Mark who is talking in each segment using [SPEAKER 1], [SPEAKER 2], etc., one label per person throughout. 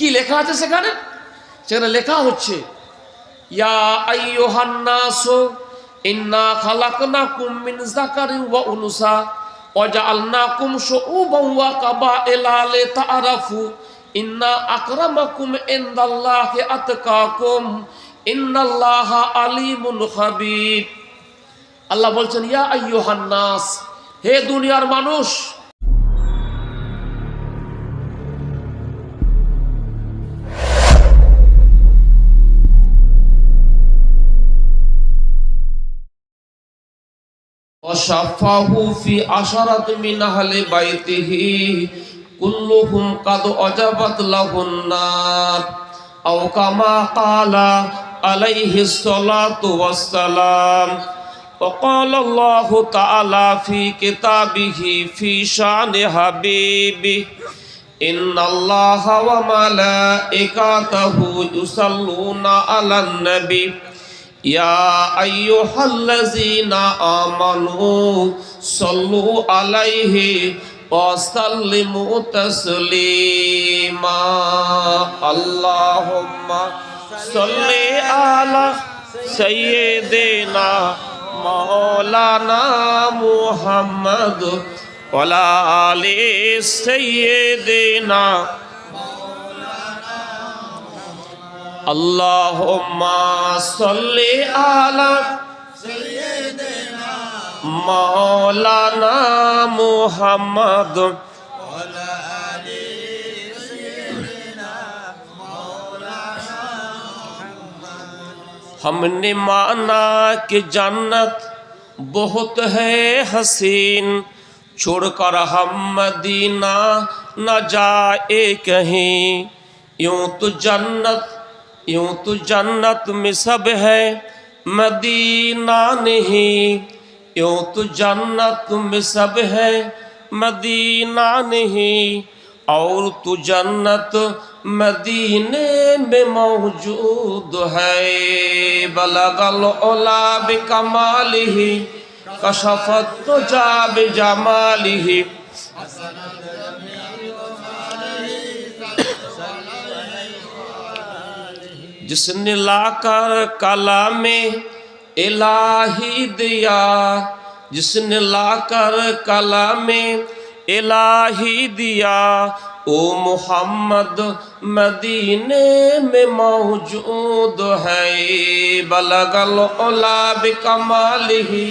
[SPEAKER 1] কি লেখা আছে সেখানে? সেখানে লেখা হচ্ছে ইয়া আইয়ুহান নাসু ইন্না খালাকনাকুম মিন যাকারিন ওয়া উনসা ওয়া জাআলনাকুম শুউবান ওয়া কাবাইলা লিতাআরাফু ইন্না আকরামাকুম ইনদাল্লাহি আতকাকুম ইন্নাল্লাহা আলিমুন খাবীর। আল্লাহ বলছেন ইয়া আইয়ুহান নাস, হে দুনিয়ার মানুষ, ওয়াশাফাহু ফি আশারাত মিন আহলি বাইতিহি কুল্লুহুম কাদ আজাবাত লাহুন নার আও কামা ক্বালা আলাইহিস সালাতু ওয়াস সালাম। وقال الله تعالى في كتابه في شأن حبيبه إن الله وملائكته يصلون على النبي يا أيها الذين آمنوا صلوا عليه وسلموا تسليما اللهم صل على سيدنا مولانا محمد وعلى آل سيدنا اللهم صل على سيدنا مولانا محمد وعلى آل سيدنا مولانا محمد। हमने माना कि जन्नत बहुत है हसीन, छोड़कर हम मदीना न जाए कहीं। यूं तो जन्नत में सब है मदीना नहीं, यूं तो जन्नत में सब है मदीना नहीं, और तो जन्नत मदीने में मौजूद है। बलगल ओला बिकमालिही कशफत तुजा बिजमालिही। जिसने लाकर कलामे इलाही दिया, जिसने लाकर कलामे इलाही दिया, ओ मुहम्मद मदीने में मौजूद है। बलगल ओला बिकमालिही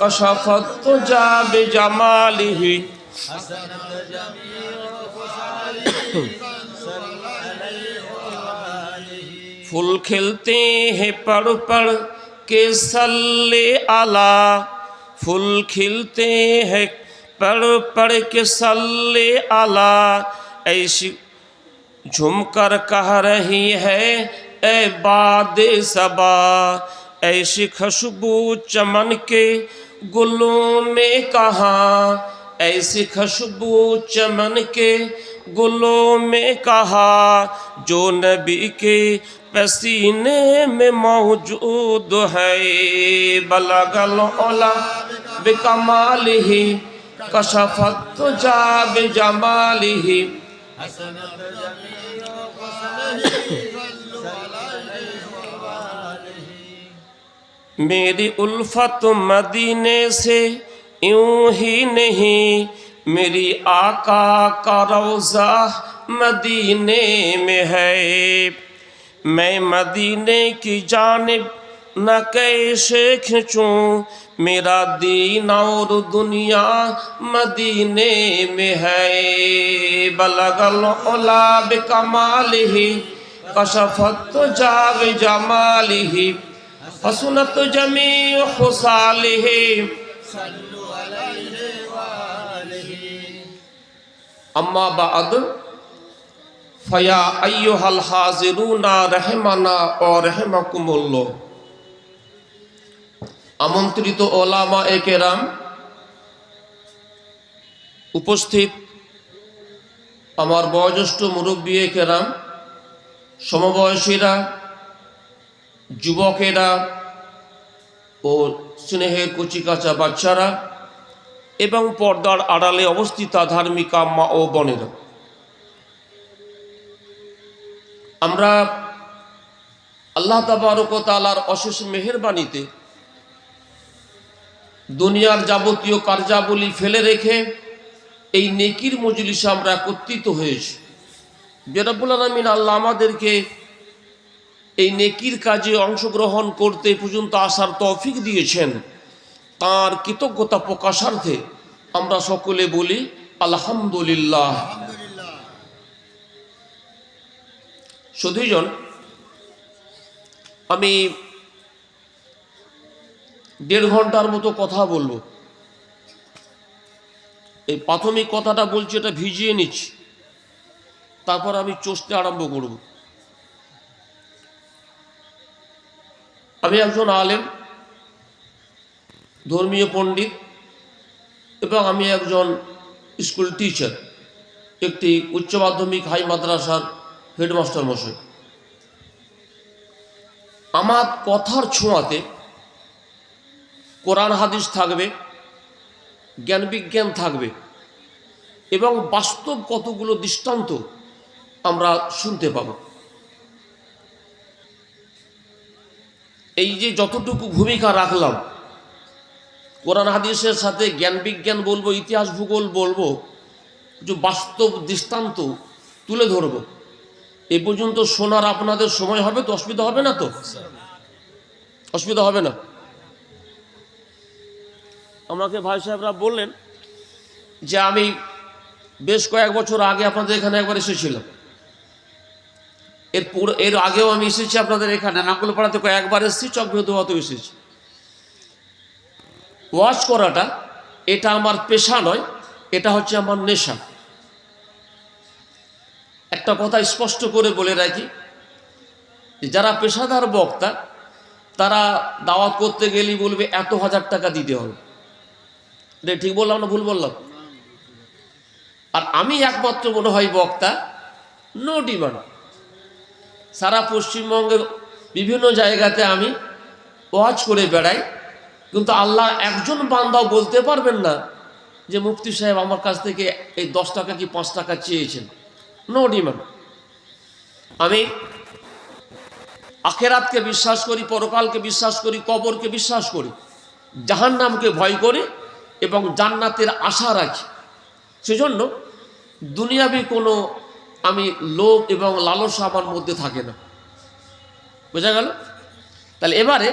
[SPEAKER 1] कशफत तुजा बिजमालिही। फूल खिलते हैं पढ़ पढ़ के सल्ले आला, फूल खिलते हैं पढ़ पढ़ के सल्ले आला। ऐसी झुमकर कह रही है ए बादे सबा, ऐसी खुशबू चमन के गुलों में कहाँ, ऐसी खुशबू चमन के गुलों में कहा, जो नबी के पसीने में मौजूद है। बलगल ओला बिकमालिही कशफत तुजा बिजमालिही। मेरी उल्फत मदीने से यूं ही नहीं, मेरी आका का रौज़ा मदीने में है। मैं मदीने की जानिब न कैसे खींचूं, मेरा दीन और दुनिया मदीने में है। बलगल ओला बिकमालिही कशफत तुजा बिजमालिही हसनत जमीउ खुसालिही। अम्मा बाद फया अय्युहल हाजिरूना रहमाना और रहमाकुमुल्लाह। আমন্ত্রিত ওলামা এ কেরাম, উপস্থিত আমার বয়োজ্যেষ্ঠ মুরব্বী এ কেরাম, সমবয়সীরা, যুবকেরা ও স্নেহের কচিকাঁচা বাচ্চারা এবং পর্দার আড়ালে অবস্থিত ধার্মিক মা ও বোনেরা, আমরা আল্লাহ তাবারক ওয়া তাআলার অশেষ মেহেরবানিতে দুনিয়ার যাবতীয় কার্যাবলী ফেলে রেখে এই নেকির মজলিসে আমরা একত্রিত হয়েছি। যে রব্বুল আলামিন আল্লাহ আমাদেরকে এই নেকির কাজে অংশগ্রহণ করতে পর্যন্ত আসার তৌফিক দিয়েছেন, তার কৃতজ্ঞতা প্রকাশার্থে আমরা সকলে বলি আলহামদুলিল্লাহ। সুধীজন, আমি 1.5 ঘন্টার মতো কথা বলবো। এই প্রাথমিক কথাটা বলছি, এটা ভিজিয়ে নিচ্ছি, তারপর আমি চষতে আরম্ভ করব। আমি একজন আলেম, ধর্মীয় পণ্ডিত এবং আমি একজন স্কুল টিচার, একটি উচ্চ মাধ্যমিক হাই মাদ্রাসার হেডমাস্টার মশাই। আমার কথার ছোঁয়াতে কোরআন হাদিস থাকবে, জ্ঞান বিজ্ঞান থাকবে এবং বাস্তব কতগুলো দৃষ্টান্ত আমরা শুনতে পাব। এই যে যতটুকু ভূমিকা রাখলাম, কোরআন হাদিসের সাথে জ্ঞান বিজ্ঞান বলবো, ইতিহাস ভূগোল বলবো, যে বাস্তব দৃষ্টান্ত তুলে ধরবো, এ পর্যন্ত শোনার আপনাদের সময় হবে তো? অসুবিধা হবে না তো? অসুবিধা হবে না? আমাকে ভাই সাহেবরা বললেন যে আমি বেশ কয়েক বছর আগে আপনাদের এখানে একবার এসেছিলাম। এর আগেও আমি এসেছি আপনাদের এখানে, নাকুলপাড়াতে কয়েকবার এসেছি, চকভেদুয়াতেও এসেছি। ওয়াজ করাটা এটা আমার পেশা নয়, এটা হচ্ছে আমার নেশা। একটা কথা স্পষ্ট করে বলে রাখি, যারা পেশাদার বক্তা তারা দাওয়াত করতে গেলেই বলবে এত 1000 টাকা দিতে হবে। ঠিক বললাম না ভুল বললাম? আর আমি একমাত্র মনে হয় বক্তা, নো ডিমান্ড। সারা পশ্চিমবঙ্গের বিভিন্ন জায়গাতে আমি ওয়াজ করে বেড়াই, কিন্তু আল্লাহ একজন বান্দাও বলতে পারবেন না যে মুফতি সাহেব আমার কাছ থেকে এই 10 টাকা কি 5 টাকা চেয়েছেন। No demand. আমি আখেরাতকে বিশ্বাস করি, পরকালকে বিশ্বাস করি, কবরকে বিশ্বাস করি, জাহান্নামকে ভয় করি এবং জান্নাতের আশা রাখি। সেজন্য দুনিয়াবি কোনো আমি লোভ এবং লালসা আমার মধ্যে থাকে না। বোঝা গেল? তাহলে এবারে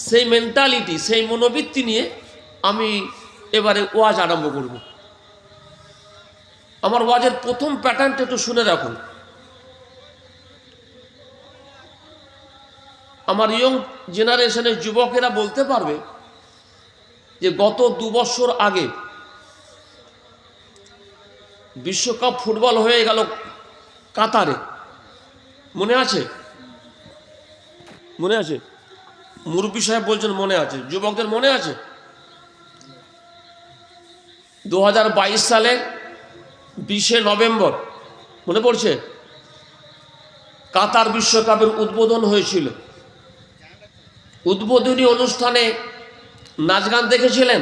[SPEAKER 1] সেই মেন্টালিটি, সেই মনোবৃত্তি নিয়ে আমি এবারে ওয়াজ আরম্ভ করব। আমার ওয়াজের প্রথম প্যাটার্নটা একটু শুনে রাখুন। আমার ইয়ং জেনারেশনের যুবকেরা বলতে পারবে যে গত 2 বছর আগে বিশ্বকাপ ফুটবল হয়ে গেল কাতারে। মনে আছে? মনে আছে? মুরব্বী সাহেব বলছেন মনে আছে, যুবকদের মনে আছে? 2022 সালে 20শে নভেম্বর, মনে পড়ছে? কাতার বিশ্বকাপের উদ্বোধন হয়েছিল। উদ্বোধনী অনুষ্ঠানে নাচ গান দেখেছিলেন?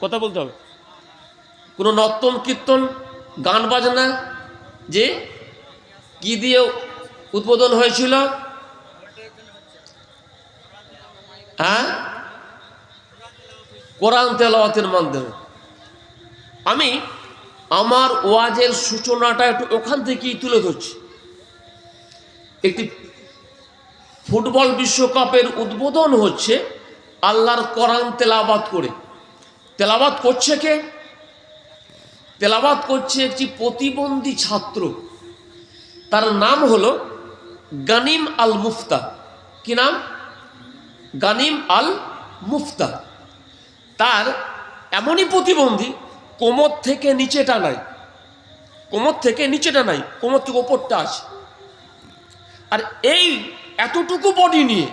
[SPEAKER 1] কথা বলতে হবে। কোনো নর্তন কীর্তন গান বাজনা, যে কি দিয়ে উদ্বোধন হয়েছিল? হ্যাঁ, কোরআন তেলাওয়াতের মাধ্যমে। আমি আমার ওয়াজের সূচনাটা একটু ওখান থেকেই তুলে ধরছি। একটি ফুটবল বিশ্বকাপের উদ্বোধন হচ্ছে আল্লাহর কোরআন তেলাওয়াত করে। তেলাওয়াত করছে কে? তেলাওয়াত করছে একটি প্রতিবন্ধী ছাত্র, তার নাম হলো গানিম আল মুফতা। কি নাম? গানিম আল মুফতা। তার এমনই প্রতিবন্ধী, কোমর থেকে নিচেটা নাই, কোমর থেকে নিচেটা নাই, কোমর থেকে ওপরটা আছে। আর এই এতটুকু বডি নিয়ে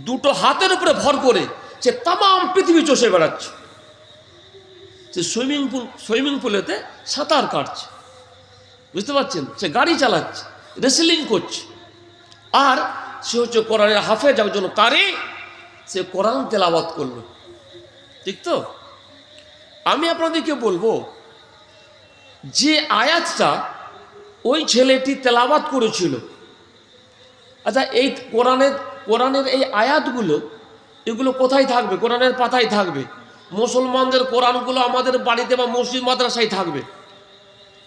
[SPEAKER 1] 2টো হাতের উপরে ভর করে সে তাম পৃথিবী চষে বেড়াচ্ছে। সে সুইমিং পুলেতে সাঁতার কাটছে, বুঝতে পারছেন? সে গাড়ি চালাচ্ছে, রেসলিং করছে, আর সে হচ্ছে কোরআনের হাফেজ, একজন কারি। সে কোরআন তেলাওয়াত করলো, ঠিক তো? আমি আপনাদেরকে বলবো যে আয়াতটা ওই ছেলেটি তেলাওয়াত করেছিল। আচ্ছা, এই কোরআনের এই আয়াতগুলো এগুলো কোথায় থাকবে? কোরআনের পাতায় থাকবে। মুসলমানদের কোরআনগুলো আমাদের বাড়িতে বা মসজিদ মাদ্রাসায় থাকবে।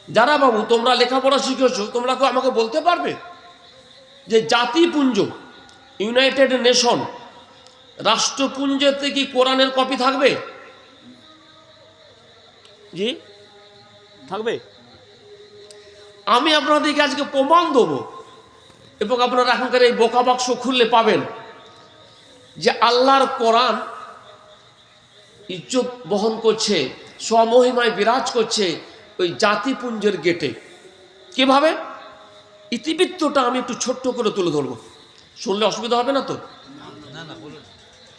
[SPEAKER 1] যারা বাবু তোমরা লেখাপড়া শিখেছো, তোমরা কেউ আমাকে বলতে পারবে যে জাতিপুঞ্জ, ইউনাইটেড নেশন, রাষ্ট্রপুঞ্জেতে কি কোরআনের কপি থাকবে? জি থাকবে। আমি আপনাদেরকে আজকে প্রমাণ দেবো, এবং আপনারা এখনকার এই বোকা বাক্স খুললে পাবেন যে আল্লাহর কোরআন ইজ্জত বহন করছে, স্বমহিমায় বিরাজ করছে ওই জাতিপুঞ্জের গেটে। কিভাবে? ইতিবৃত্তটা আমি একটু ছোট্ট করে তুলে ধরবো, শুনলে অসুবিধা হবে না তো?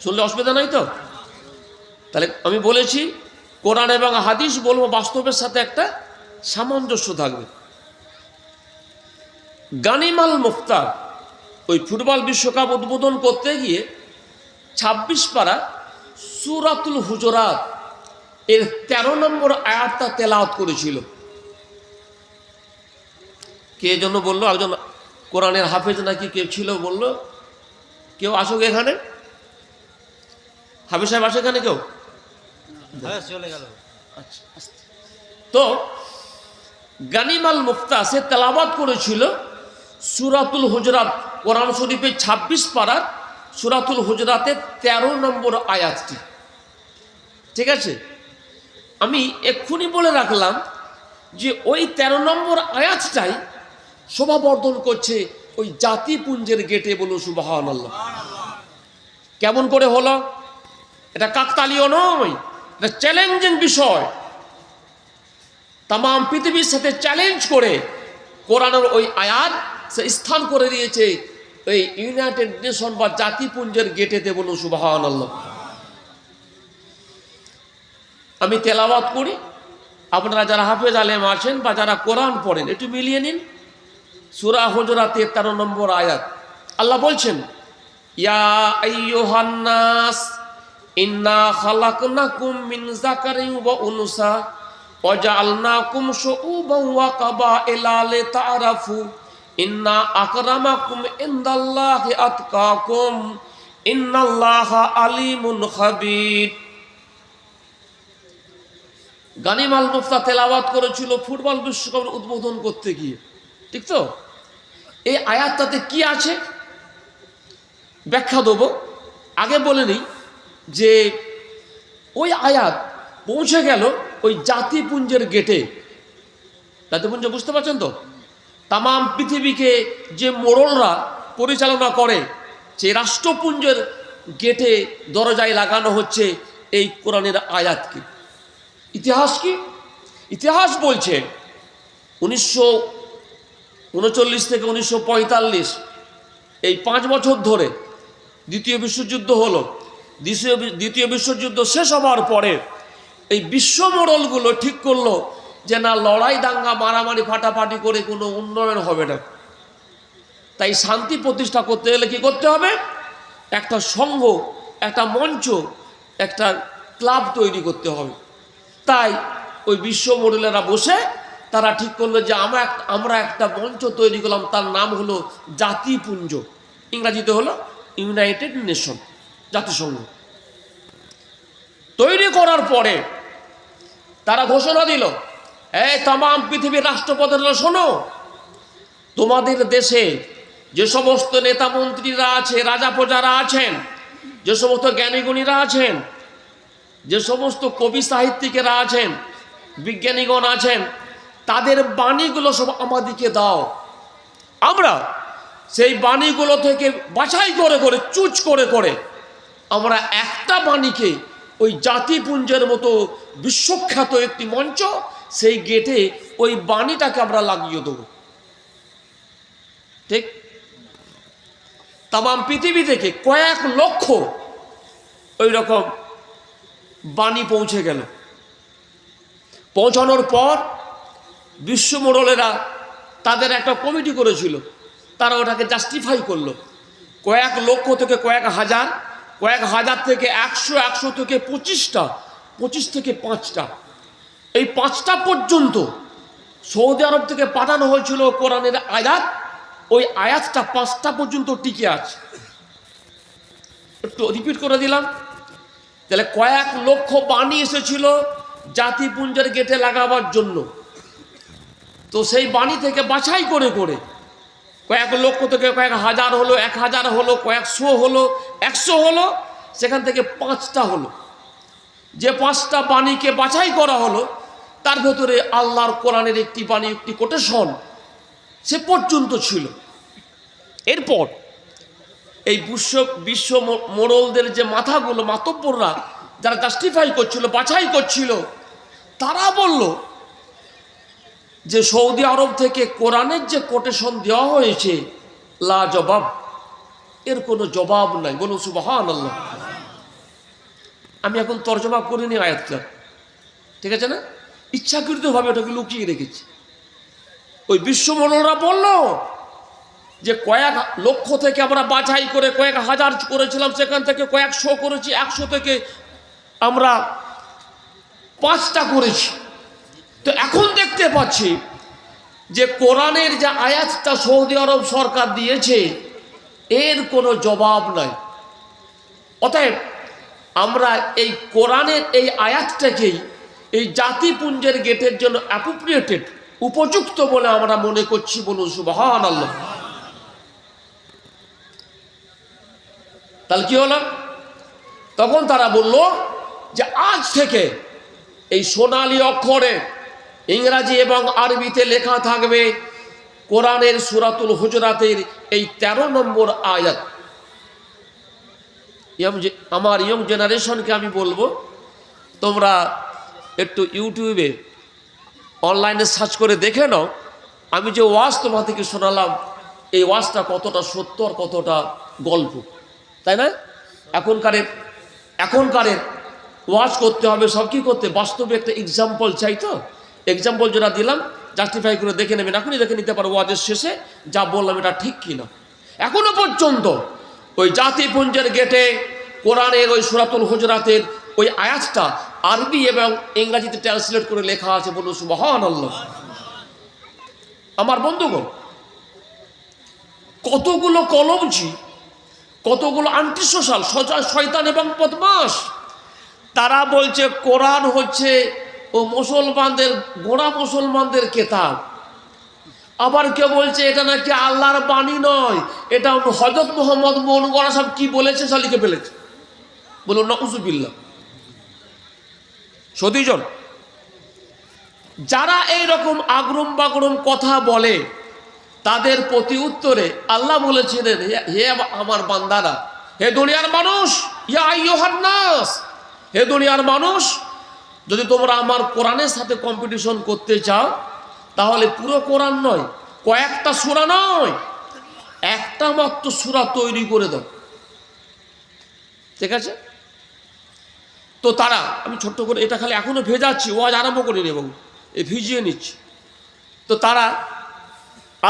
[SPEAKER 1] শুনলে অসুবিধা নাই তো? তাহলে আমি বলেছি কোরআন এবং হাদিস বলবো, বাস্তবের সাথে একটা সামঞ্জস্য থাকবে। গানিম আল মুফতা ওই ফুটবল বিশ্বকাপ উদ্বোধন করতে গিয়ে 26 পারা সূরাতুল হুজুরাত এর 13 নম্বর আয়াতটা তেলাওয়াত করেছিল। কে জন্য বললো? একজন কোরআনের হাফেজ নাকি কেউ ছিল, বললো কেউ আসুক এখানে। হাফেজ সাহেব আসে এখানে কেউ?
[SPEAKER 2] চলে গেল।
[SPEAKER 1] আচ্ছা, তো গানিম আল মুফতা সে তেলাওয়াত করেছিল সূরাতুল হুজুরাত, কোরআন শরীফের 26 পারার সূরাতুল হুজুরাতের 13 নম্বর আয়াতটি। ঠিক আছে, আমি এক্ষুনি বলে রাখলাম যে ওই 13 নম্বর আয়াতটাই শোভাবর্ধন করছে ওই জাতিপুঞ্জের গেটে। বলুন সুবহানাল্লাহ। কেমন করে হলো? এটা কাকতালীয় নয়, এটা চ্যালেঞ্জিং বিষয়। তাম পৃথিবীর সাথে চ্যালেঞ্জ করে কোরআনের ওই আয়াত সে স্থান করে দিয়েছে এই ইউনাইটেড নেশন বা জাতিপুঞ্জের গেটেতে। বলুন সুবহানাল্লাহ। আমি তেলাওয়াত করি, আপনারা যারা হাফেজ আলেম আছেন বা যারা কোরআন পড়েন একটু মিলিয়ে নিন। সূরা হুজুরাতের 13 নম্বর আয়াত আল্লাহ বলছেন, ইয়া আইয়ুহান নাস ইন্না খালাকনাকুম মিন যাকারিন ওয়া উনসা ওয়া জাআলনাকুম শুউবান ওয়া কাবাইলা লিতাআরাফু ইন্না আকরামাকুম ইনদাল্লাহি আতকাকুম ইন্নাল্লাহা আলিমুন খাবীর। গানিম আল মুফতা তেলাওয়াত করেছিল ফুটবল বিশ্বকাপ উদ্বোধন করতে গিয়ে। ঠিক তো? এই আয়াতটাতে কি আছে ব্যাখ্যা দেবো। আগে বলে নিই যে ওই আয়াত পৌঁছে গেল ওই জাতিপুঞ্জের গেটে। জাতিপুঞ্জ বুঝতে পারছেন তো? তাম পৃথিবীকে যে মোড়লরা পরিচালনা করে সেই রাষ্ট্রপুঞ্জের গেটে দরজায় লাগানো হচ্ছে এই কোরআনের আয়াতকে। ইতিহাস কি? ইতিহাস বলছে 1939 থেকে 1945 এই 5 বছর ধরে দ্বিতীয় বিশ্বযুদ্ধ হলো। দ্বিতীয় বিশ্বযুদ্ধ শেষ হওয়ার পরে এই বিশ্ব মোড়লগুলো ঠিক করলো যে না, লড়াই দাঙ্গা মারামারি ফাটাফাটি করে কোনো উন্নয়ন হবে না। তাই শান্তি প্রতিষ্ঠা করতে গেলে কি করতে হবে? একটা সংঘ, একটা মঞ্চ, একটা ক্লাব তৈরি করতে হবে। তাই ওই বিশ্ব মোড়লেরা বসে তারা ঠিক করলো যে আমরা একটা মঞ্চ তৈরি করলাম, তার নাম হলো জাতিপুঞ্জ, ইংরাজিতে হলো ইউনাইটেড নেশন, জাতিসংঘ। তৈরি করার পরে তারা ঘোষণা দিল, এই তাম পৃথিবীর রাষ্ট্রপ্রধানরা শোনো, তোমাদের দেশে যে সমস্ত নেতা মন্ত্রীরা আছে, রাজা প্রজারা আছেন, যে সমস্ত জ্ঞানীগুণীরা আছেন, যে সমস্ত কবি সাহিত্যিকেরা আছেন, বিজ্ঞানীগণ আছেন, তাদের বাণীগুলো সব আমাদেরকে দাও। আমরা সেই বাণীগুলো থেকে বাছাই করে করে চুজ করে করে আমরা একটা বাণীকে ওই জাতিপুঞ্জের মতো বিশ্বখ্যাত একটি মঞ্চ, সেই গেটে ওই বাণীটাকে আমরা লাগিয়ে দেব। ঠিক? তাম পৃথিবী থেকে কয়েক লক্ষ ওই রকম বাণী পৌঁছে গেল। পৌঁছানোর পর বিশ্ব মোড়লেরা তাদের একটা কমিটি করেছিল, তারা ওটাকে জাস্টিফাই করলো। কয়েক লক্ষ থেকে কয়েক হাজার, কয়েক হাজার থেকে 100, 100 থেকে 25টা, 25 থেকে 5টা, এই 5টা পর্যন্ত সৌদি আরব থেকে পাঠানো হয়েছিল কোরআনের আয়াত, ওই আয়াতটা 5টা পর্যন্ত টিকে আছে। একটু রিপিট করে দিলাম। তাহলে কয়েক লক্ষ বাণী এসেছিল জাতিপুঞ্জের গেটে লাগাবার জন্য। তো সেই বাণী থেকে বাছাই করে করে কয়েক লক্ষ থেকে কয়েক হাজার হলো, 1000 হলো, কয়েকশো হলো, 100 হলো, সেখান থেকে 5টা হলো। যে 5টা বাণীকে বাছাই করা হলো তার ভেতরে আল্লাহর কোরআনের একটি বাণী, একটি কোটেশন সে পর্যন্ত ছিল। এরপর এই বিশ্ব মোড়লদের যে মাথাগুলো, মাতব্বররা যারা জাস্টিফাই করছিল, বাছাই করছিল, তারা বলল যে সৌদি আরব থেকে কোরআনের যে কোটেশন দেওয়া হয়েছে লা জবাব, এর কোনো জবাব নাই। বলুন সুবহানাল্লাহ। আমি এখন তর্জমা করিনি আয়াতটা, ঠিক আছে না? ইচ্ছাকৃতভাবে ওটাকে লুকিয়ে রেখেছি। ওই বিশ্বমোড়লরা বলল যে কয়েক লক্ষ থেকে আমরা বাছাই করে কয়েক হাজার করেছিলাম, সেখান থেকে কয়েকশো করেছি, 100 থেকে আমরা 5টা করেছি। তো এখন দেখতে পাচ্ছি যে কোরআনের যে আয়াতটা সৌদি আরব সরকার দিয়েছে এর কোনো জবাব নাই। অতএব আমরা এই কোরআনের এই আয়াতটাকেই এই জাতিপুঞ্জের গেটের জন্য অ্যাপ্রোপ্রিয়েটেড, উপযুক্ত বলে আমরা মনে করছি। বলুন সুবহানাল্লাহ। তাহলে কি হলো? তখন তারা বলল যে আজ থেকে এই সোনালী অক্ষরে ইংরাজি এবং আরবিতে লেখা থাকবে কোরআনের সূরাতুল হুজুরাতের এই 13 নম্বর আয়াত। আমার ইয়ং জেনারেশনকে আমি বলবো, তোমরা একটু ইউটিউবে অনলাইনে সার্চ করে দেখে নাও, আমি যে ওয়াজ তোমাদেরকে শোনালাম এই ওয়াজটা কতটা সত্য আর কতটা গল্প, তাই না? এখনকারের ওয়াজ করতে হবে সব কি করতে, বাস্তবে একটা এক্সাম্পল চাই। তো এক্সাম্পল যেটা দিলাম জাস্টিফাই করে দেখে নেবেন, এখনই দেখে নিতে পারো ওয়াজের শেষে যা বললাম এটা ঠিক কিনা। এখনো পর্যন্ত ওই জাতিপুঞ্জের গেটে কোরআনের ওই সূরাতুল হুজুরাতের ওই আয়াতটা আরবি এবং ইংরেজিতে ট্রান্সলেট করে লেখা আছে। বলুন সুবহানাল্লাহ। আমার বন্ধুগণ, কতগুলো কলমজি, কতগুলো আন্টিসোশ্যাল শয়তান এবং বদমাশ, তারা বলছে কোরআন হচ্ছে ও মুসলমানদের, গোড়া মুসলমানদের কেতাব। আবার কেউ বলছে এটা নাকি আল্লাহর বাণী নয়, এটা হযরত মুহাম্মদ মন গড়া সব কি বলেছে সব লিখে ফেলেছে। বলুন নাউজুবিল্লাহ। সতীজন, যারা এই রকম আগরম বাগরম কথা বলে তাদের প্রতি উত্তরে আল্লাহ বলেছিলেন, হে আমার বান্দারা, হে দুনিয়ার মানুষ, ইয়া আইয়ুহান নাস, হে দুনিয়ার মানুষ, যদি তোমরা আমার কোরআনের সাথে কম্পিটিশন করতে চাও তাহলে পুরো কোরআন নয়, কয়েকটা সূরা নয়, একটা মাত্র সূরা তৈরি করে দাও, ঠিক আছে? তো তারা, আমি ছোট্ট করে এটা খালি এখনো ভেজাচ্ছি, ওয়াজ আরম্ভ করিনি এবং ভিজিয়ে নিচ্ছি। তো তারা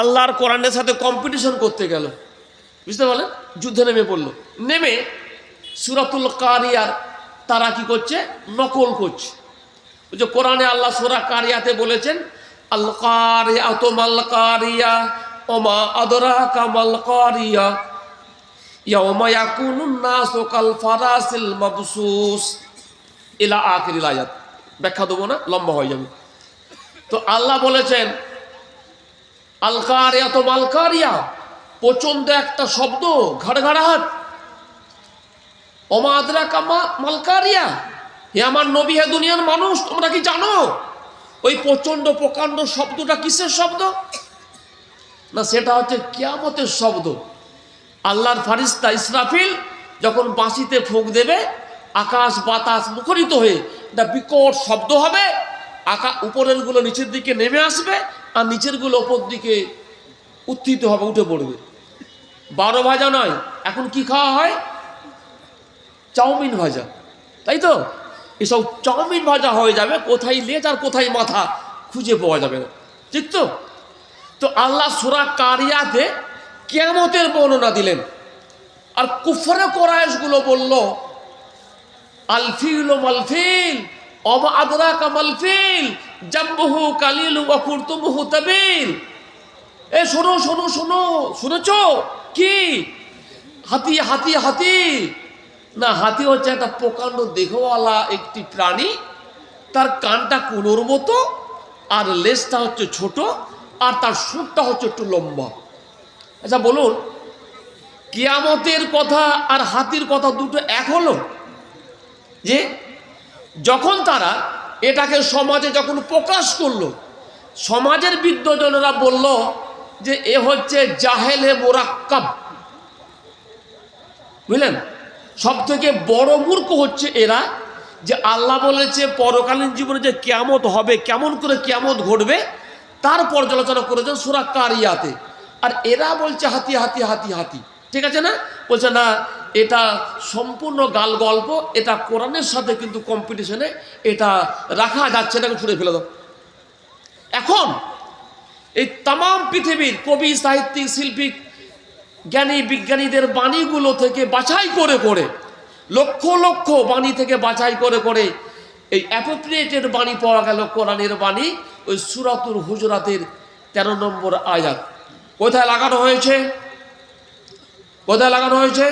[SPEAKER 1] আল্লাহর কোরআনের সাথে কম্পিটিশন করতে গেল, বুঝতে পারলেন? যুদ্ধে নেমে পড়লো। নেমে সূরাতুল কারিয়ার তারা কি করছে, নকল করছে। যে কোরআনে আল্লাহ সূরা কারিয়াতে বলেছেন আল কারিয়াতু মাল কারিয়া ওমা আদরাকা মাল কারিয়া ইয়াউমা ইয়াকুনুন নাসু কাল ফারাসিল মাবসুস ইলা আখিরিল আয়াত। ব্যাখ্যা দেবো না, লম্বা হয়ে যাবে। তো আল্লাহ বলেছেন আল কারিয়াতু মাল কারিয়া, প্রচন্ড একটা শব্দ, ঘাড়ঘাড়াহাট। ওমা আদরাকা মাল কারিয়া, হে আমার নবী, হে দুনিয়ার মানুষ, তোমরা কি জানো ওই প্রচন্ড প্রকাণ্ড শব্দটা কিসের শব্দ? না, সেটা হচ্ছে কিয়ামতের শব্দ। আল্লাহর ফারিস্তা ইসরাফিল যখন বাঁশিতে ফুঁক দেবে, আকাশ বাতাস মুখরিত হয়ে একটা বিকট শব্দ হবে, উপরের গুলো নিচের দিকে নেমে আসবে আর নিচের গুলো ওপর দিকে উত্থিত হবে, উঠে পড়বে। 12 ভাজা নয়, এখন কি খাওয়া হয়? চাউমিন ভাজা, তাই তো? এসব চাউমিন ভাজা হয়ে যাবে, কোথায় লেজ আর কোথায় মাথা খুঁজে পাওয়া যাবে না, ঠিক তো? তো আল্লাহ সূরা কারিয়াতে কিয়ামতের বর্ণনা দিলেন। আর কুফারে কোরাইশগুলো বলল আল ফিল মাল ফিল ওমা আদরাকা মাল ফিল, জাম্বুহু কালিল ওয়া কুরতুমুহু তাবিল। এ শোনো শোনো শোনো, শুনেছো কি? হাতি হাতি হাতি না, হাতি হচ্ছে একটা প্রকাণ্ড দেহওয়ালা একটি প্রাণী, তার কানটা কুলোর মতো, আর লেজটা হচ্ছে ছোট, আর তার সুরটা হচ্ছে একটু লম্বা। আচ্ছা বলুন, কিয়ামতের কথা আর হাতির কথা দুটো এক হলো? যে যখন তারা এটাকে সমাজে যখন প্রকাশ করলো, সমাজের বিদ্বজনেরা বলল যে এ হচ্ছে জাহেলে মোরাক্কাব, বুঝলেন? সব থেকে বড় মূর্খ হচ্ছে এরা, যে আল্লাহ বলেছে পরকালীন জীবনে যে কিয়ামত হবে, কেমন করে কিয়ামত ঘটবে তার পর্যালোচনা করেছেন সূরা কারিয়াতে, আর এরা বলছে হাতি হাতি হাতি হাতি। ঠিক আছে না? বলছে না, এটা সম্পূর্ণ গাল গল্প, এটা কোরআনের সাথে কিন্তু কম্পিটিশনে এটা রাখা যাচ্ছে না, ছুড়ে ফেলে দাও। এখন এই তাম পৃথিবীর কবি, সাহিত্যিক, শিল্পী, জ্ঞানী, বিজ্ঞানীদের বাণীগুলো থেকে বাছাই করে করে, লক্ষ লক্ষ বাণী থেকে বাছাই করে করে এই অ্যাপ্রোপ্রিয়েটেড বাণী পাওয়া গেল, কোরআনের বাণী, ওই সূরাতুল হুজুরাতের 13 নম্বর আয়াত। কোথায় লাগানো হয়েছে? কোথায় লাগানো হয়েছে?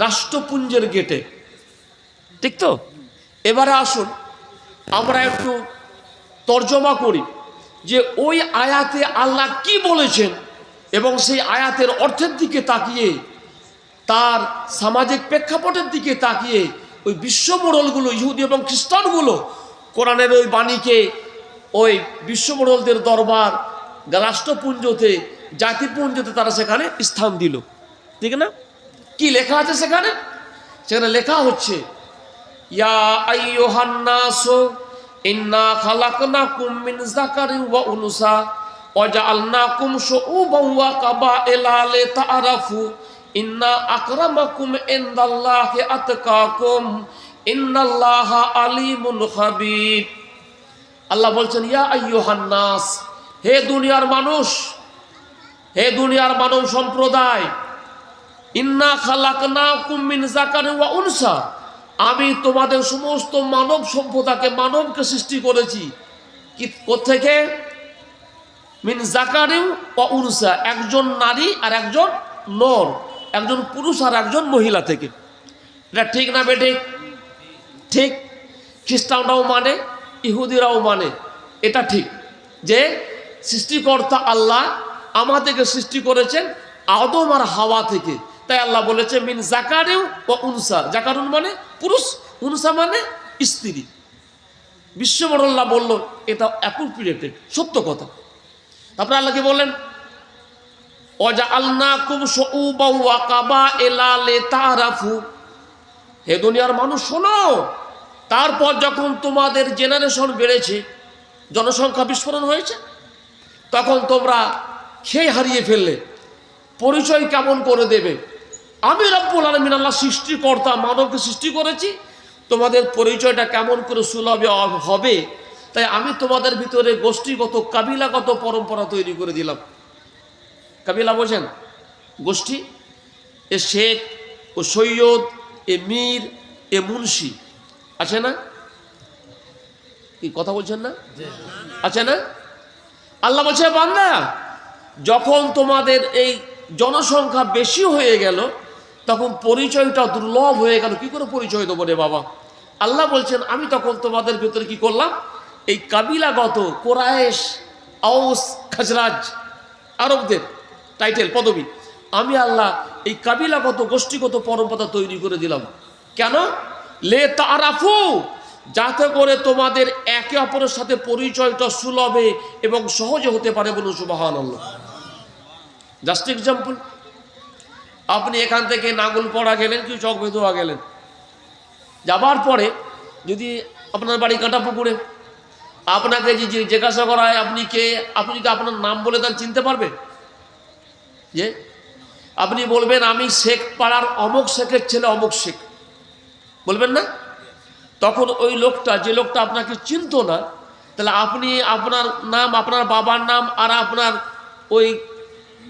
[SPEAKER 1] রাষ্ট্রপুঞ্জের গেটে। ঠিক তো? এবারে আসুন আমরা একটু তর্জমা করি যে ওই আয়াতে আল্লাহ কি বলেছেন, এবং সেই আয়াতের অর্থের দিকে তাকিয়ে, তার সামাজিক প্রেক্ষাপটের দিকে তাকিয়ে ওই বিশ্বমোড়লগুলো, ইহুদি এবং খ্রিস্টানগুলো কোরআনের ওই বাণীকে ওই বিশ্বমোড়লদের দরবার, রাষ্ট্রপুঞ্জতে, জাতিপুঞ্জতে তারা সেখানে স্থান দিল। ঠিক না? কি লেখা আছে সেখানে? সেখানে লেখা হচ্ছে, ইয়া আইয়ুহান নাসু ইন্না খালাকনাকুম মিন যাকারিন ওয়া উনসা ওয়া জাআলনাকুম শুউবান ওয়া কাবাইলা লিতাআরাফু ইন্না আকরামাকুম ইনদাল্লাহি আতকাকুম ইন্নাল্লাহা আলিমুন খাবীর। আল্লাহ বলছেন, ইয়া আইয়ুহান নাস, হে দুনিয়ার মানুষ, হে দুনিয়ার মানব সম্প্রদায়, ইন্না খালাকনাকুম মিন যাকারিন ওয়া উনসা, আমি তোমাদের সমস্ত মানব সভ্যতাকে, মানবকে সৃষ্টি করেছি কি কোত্থেকে? মিন যাকারিন ওয়া উনসা, একজন নারী আর একজন নর, একজন পুরুষ আর একজন মহিলা থেকে। এটা ঠিক না বেঠিক? ঠিক। খ্রিস্টানরাও মানে, ইহুদিরাও মানে, এটা ঠিক যে সৃষ্টিকর্তা আল্লাহ আমাদেরকে সৃষ্টি করেছেন আদম আর হাওয়া থেকে। তাই আল্লাহ বলেছে মিন যাকারিন ওয়া উনসা, যাকারুন মানে পুরুষ, উনসা মানে স্ত্রী। বিশ্বমোড়ল্লাহ বলল এটা অ্যাপ্রোপ্রিয়েটেড, সত্য কথা। তারপরে আল্লাহ কি বললেন? ওয়াজআলনাকুম শুউবান ওয়া কাবাইলা লিতাআরাফু, হে দুনিয়ার মানুষ শোনো, তারপর যখন তোমাদের জেনারেশন বেড়েছে, জনসংখ্যা বিস্ফোরণ হয়েছে, তখন তোমরা খেয়ে হারিয়ে ফেললে, পরিচয় কেমন করে দেবে? আমি রব্বুল আলামিন আল্লাহ সৃষ্টিকর্তা, মানবকে সৃষ্টি করেছি, তোমাদের পরিচয়টা কেমন করে সুলভ হবে, তাই আমি তোমাদের ভিতরে গোষ্ঠীগত, কাবিলাগত পরম্পরা তৈরি করে দিলাম। কাবিলা বোঝেন? গোষ্ঠী। এ শেখ, ও সৈয়দ, এ মীর, এ মুন্সি, আছে না? কি কথা বলছেন না? আছে না? আল্লাহ বলছে, বান্দা, যখন তোমাদের এই জনসংখ্যা বেশি হয়ে গেল, তখন পরিচয়টা দুর্লভ হয়ে গেল। কি করে পরিচয় দেবো রে বাবা? আল্লাহ বলছেন, আমি তখন তোমাদের ভিতরে কি করলাম? এই কাবিলাগত, কোরাইশ, আউস, খাজরাজ, আরবদের টাইটেল, পদবী, আমি আল্লাহ এই কাবিলাগত, গোষ্ঠীগত পরম্পরা তৈরি করে দিলাম। কেন? লিতাআরাফু, যাতে করে তোমাদের একে অপরের সাথে পরিচয়টা সুলভে এবং সহজে হতে পারে। বলুন সুবহানাল্লাহ। জাস্ট এক্সাম্পল, আপনি এখান থেকে নাঙ্গলপাড়া গেলেন, কি চকবেদুয়া গেলেন, যাবার পরে যদি আপনার বাড়ি কাঁটাপুকুরে, আপনাকে যে জিজ্ঞাসা করা হয় আপনি কে, আপনি যদি আপনার নাম বলে দেন চিনতে পারবে? যে আপনি বলবেন আমি শেখ পাড়ার অমুক শেখের ছেলে অমুক শেখ, বলবেন না? তখন ওই লোকটা, যে লোকটা আপনাকে চিনতো না, তাহলে আপনি আপনার নাম, আপনার বাবার নাম আর আপনার ওই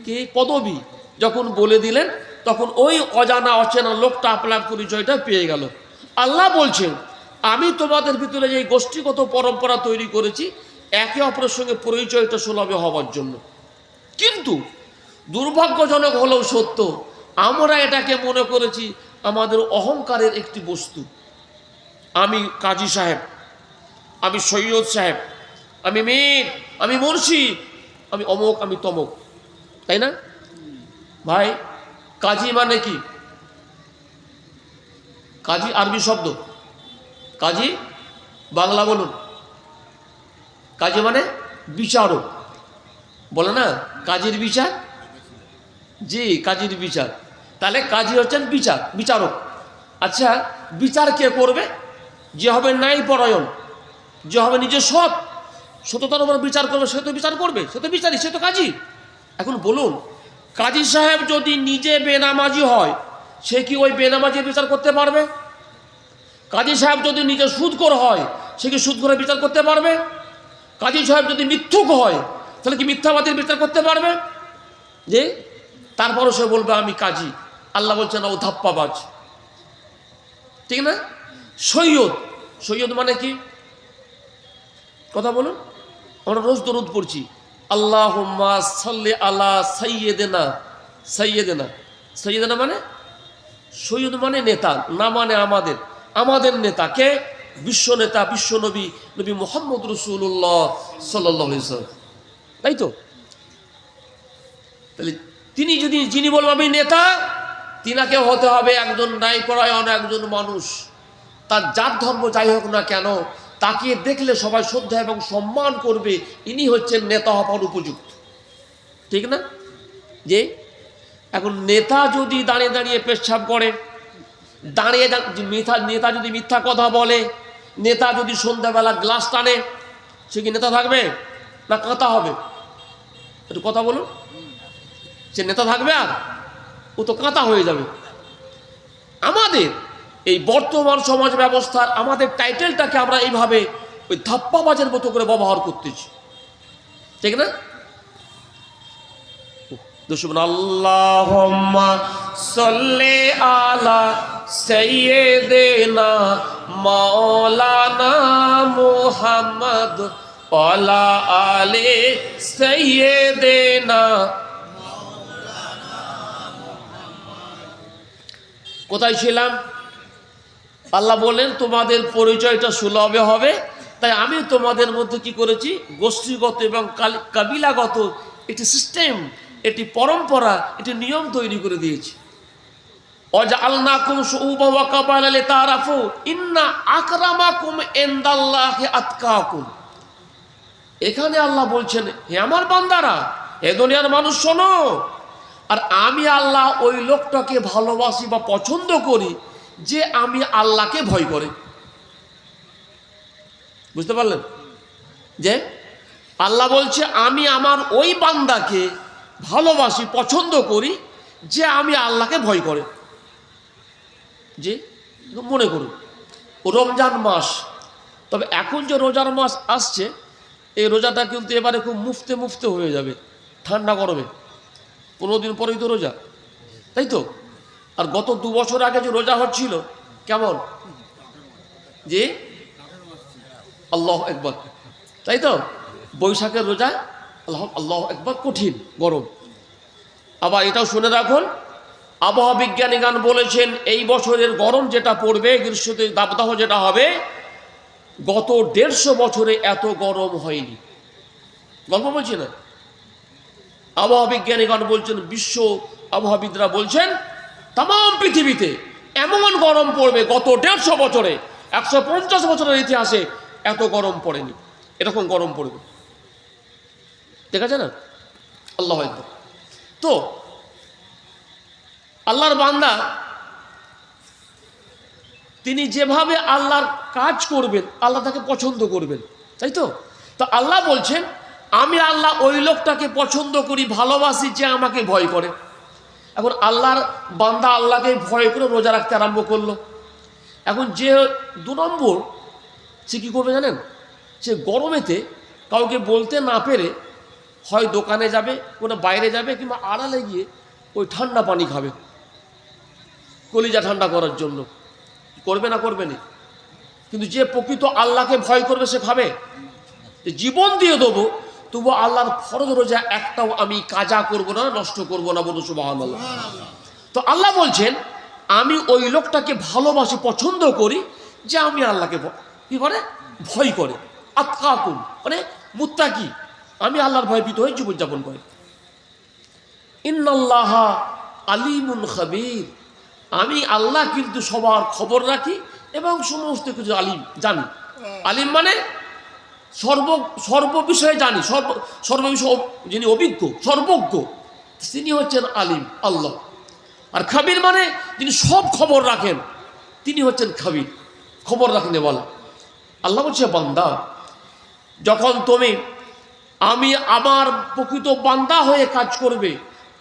[SPEAKER 1] কি পদবী যখন বলে দিলেন, তখন ওই অজানা অচেনা লোকটা আপনার পরিচয়টা পেয়ে গেল। আল্লাহ বলছেন, আমি তোমাদের ভিতরে যে গোষ্ঠীগত পরম্পরা তৈরি করেছি একে অপরের সঙ্গে পরিচয়টা সুলভে হওয়ার জন্য। কিন্তু দুর্ভাগ্যজনক হলেও সত্য, আমরা এটাকে মনে করেছি আমাদের অহংকারের একটি বস্তু। আমি কাজী সাহেব, আমি সৈয়দ সাহেব, আমি মীর, আমি মুর্শিদ, আমি অমুক, আমি তমুক, তাই না ভাই? কাজী মানে কি? কাজী আরবি শব্দ, কাজী বাংলা বলুন। কাজী মানে বিচারক, বলে না কাজীর বিচার, জি কাজীর বিচার। তাহলে কাজী হচ্ছেন বিচারক। আচ্ছা, বিচার কে করবে? যে হবে ন্যায়পরায়ণ, যে হবে নিজের সততার উপর বিচার করবে, সে তো বিচার করবে, সে তো বিচারী, সে তো কাজী। এখন বলুন, কাজী সাহেব যদি নিজে বেনামাজি হয়, সে কি ওই বেনামাজির বিচার করতে পারবে? কাজী সাহেব যদি নিজে সুদখোর হয়, সে কি সুদখোরের বিচার করতে পারবে? কাজী সাহেব যদি মিথ্যুক হয়, তাহলে কি মিথ্যাবাদীর বিচার করতে পারবে? যে তারপরও সে বলবে আমি কাজী। আল্লাহ বলছেন ও ধাপ্পাবাজ, ঠিক না? সৈয়দ মানে কি? কথা বলুন। আমরা রোজ দরুদ পড়ছি, আল্লাহুম্মা সাল্লি আলা সাইয়্যিদিনা। সাইয়্যিদিনা মানে সৈয়দ মানে নেতা, না মানে আমাদের নেতা কে? বিশ্ব নেতা, বিশ্ব নবী, নবী মুহাম্মদ রাসূলুল্লাহ সাল্লাল্লাহু আলাইহি ওয়াসাল্লাম, তাই তো? তাহলে যিনি বলবেন আমি নেতা, তিনাকে হতে হবে একজন ন্যায়পরায়ণ, একজন মানুষ। তার জাত ধর্ম যাই হোক না কেন, তাকে দেখলে সবাই শ্রদ্ধা এবং সম্মান করবে, ইনি হচ্ছেন নেতা হবার উপযুক্ত, ঠিক না? যে এখন নেতা যদি দাঁড়িয়ে দাঁড়িয়ে পেচ্ছাপ করে, নেতা যদি মিথ্যা কথা বলে, নেতা যদি সন্ধ্যাবেলা গ্লাস টানে, সে কি নেতা থাকবে না কাঁতা হবে? একটু কথা বলুন। সে নেতা থাকবে? আর ও তো কাঁতা হয়ে যাবে। আমাদের এই বর্তমান সমাজ ব্যবস্থার আমাদের টাইটেলটাকে আমরা এইভাবে ওই ধাপ্পাবাজের মতো করে ব্যবহার করতেছি, ঠিক না? আল্লাহুম্মা সাল্লি আলা সাইয়্যিদিনা মাওলানা মুহাম্মদ ওয়ালা আলি সাইয়্যিদিনা। কোথায় ছিলাম? আল্লাহ বলেন তোমাদের পরিচয়টা সুলভে হবে, তাই আমি তোমাদের মধ্যে কি করেছি? গোষ্ঠীগত এবং কাবিলাগত একটি সিস্টেম, একটি পরম্পরা, একটি নিয়ম তৈরি করে দিয়েছি। ওয়াজআলনাকুম শুউবান ওয়া কাবাইলা লিতাআরাফু ইন্না আকরামাকুম ইনদাল্লাহি আতকাকুম। এখানে আল্লাহ বলছেন, হে আমার বান্দারা, হে দুনিয়ার মানুষ শোনো, আর আমি আল্লাহ ওই লোকটাকে ভালোবাসি বা পছন্দ করি যে আমি আল্লাহকে ভয় করে। বুঝতে পারলেন? যে আল্লাহ বলছে আমি আমার ওই বান্দাকে ভালোবাসি, পছন্দ করি যে আমি আল্লাহকে ভয় করে। যে মনে করুন রমজান মাস, তবে এখন যে রোজার মাস আসছে, এই রোজাটা কিন্তু এবারে খুব মুফতে হয়ে যাবে ঠান্ডা গরমে। 15 দিন পরেই তো রোজা, তাই তো? আর গত 2 বছর আগে যে রোজা হচ্ছিল কেমন? যে আল্লাহু আকবার, তাই তো? বৈশাখের রোজা আল্লাহু আকবার কঠিন গরম। আবার এটাও শুনে রাখুন, আবহাওয়া বিজ্ঞানীগণ বলেছেন এই বছরের গরম যেটা পড়বে, গ্রীষ্মতে দাবদাহ যেটা হবে, গত 150 বছরে এত গরম হয়নি। গল্প বলছি না, আবহাওয়া বিজ্ঞানীগণ বলছেন, বিশ্ব আবহাওয়াবিদরা বলছেন তাম পৃথিবীতে এমন গরম পড়বে গত 150 বছরে, 150 বছরের ইতিহাসে এত গরম পড়েনি, এরকম গরম পড়বে। দেখা যায় না? আল্লাহ আকবার। তো আল্লাহর বান্দা তিনি যেভাবে আল্লাহর কাজ করবেন, আল্লাহ তাকে পছন্দ করবেন, তাই তো? তো আল্লাহ বলছেন আমি আল্লাহ ওই লোকটাকে পছন্দ করি, ভালোবাসি যে আমাকে ভয় করে। এখন আল্লাহর বান্দা আল্লাহকে ভয় করে রোজা রাখতে আরম্ভ করলো। এখন যে 2 নম্বর, সে কী করবে জানেন? সে গরমেতে কাউকে বলতে না পেরে হয় দোকানে যাবে, কোনো বাইরে যাবে, কিংবা আড়ালে গিয়ে ওই ঠান্ডা পানি খাবে কলিজা ঠান্ডা করার জন্য। করবে না করবে না? কিন্তু যে প্রকৃত আল্লাহকে ভয় করবে সে খাবে? জীবন দিয়ে দেবো, তবু আল্লাহর ফরজ রোজা একটাও আমি কাজা করব না, নষ্ট করব না, বলুন সুবহানাল্লাহ। তো আল্লাহ বলছেন আমি ওই লোকটাকে ভালোবাসি, পছন্দ করি যে আমি আল্লাহকে কি করে, ভয় করে। আতকাকুম মানে মুত্তাকি, আমি আল্লাহর ভয়ভীত হয়ে জীবনযাপন করি। ইন্নাল্লাহা আলিমুন খাবীর, আমি আল্লাহ কিন্তু সবার খবর রাখি এবং সমস্ত কিছু আলিম জানি। আলিম মানে সর্ব বিষয়ে জানি, সর্ববিষয়ে যিনি অভিজ্ঞ, সর্বজ্ঞ, তিনি হচ্ছেন আলিম আল্লাহ। আর খাবির মানে যিনি সব খবর রাখেন, তিনি হচ্ছেন খাবির, খবর রাখেন বলা। আল্লাহ বলছে বান্দা, যখন তুমি আমি আমার প্রকৃত বান্দা হয়ে কাজ করবে,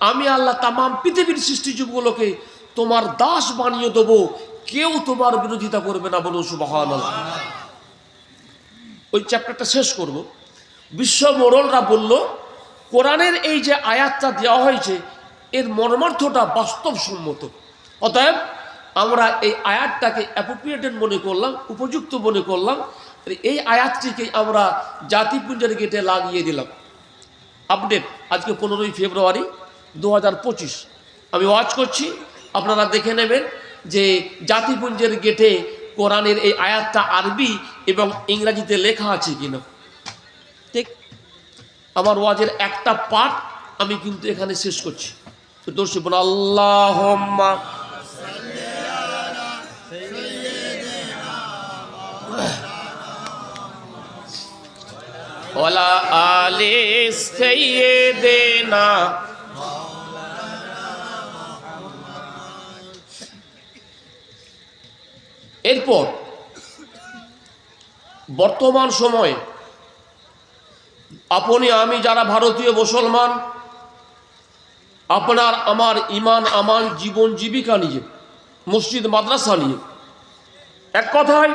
[SPEAKER 1] আমি আল্লাহ তামাম পৃথিবীর সৃষ্টিজীবগুলোকে তোমার দাস বানিয়ে দেবো, কেউ তোমার বিরোধিতা করবে না, বলুন সুবহানাল্লাহ। ওই চ্যাপ্টারটা শেষ করব। বিশ্ব মোড়লরা বলল কোরআনের এই যে আয়াতটা দেওয়া হয়েছে এর মর্মার্থটা বাস্তবসম্মত, অতএব আমরা এই আয়াতটাকে অ্যাপ্রোপ্রিয়েটেড মনে করলাম, উপযুক্ত মনে করলাম, এই আয়াতটিকে আমরা জাতিপুঞ্জের গেটে লাগিয়ে দিলাম। আপডেট আজকে 15ই ফেব্রুয়ারি 2025 আমি ওয়াচ করছি, আপনারা দেখে নেবেন যে জাতিপুঞ্জের গেটে কোরআনের এই আয়াতটা আরবি এবং ইংরাজিতে লেখা আছে কিনা। ঠিক আমার ওয়াজের একটা পার্ট আমি কিন্তু এখানে শেষ করছি। তো দর্শক বলুন আল্লাহুম্মা ওয়ালা আলি সাইয়্যিদিনা। এরপর বর্তমান সময়ে আপনি আমি যারা ভারতীয় মুসলমান, আপনার আমার ইমান, আমার জীবন জীবিকা নিয়ে, মসজিদ মাদ্রাসা নিয়ে, এক কথায়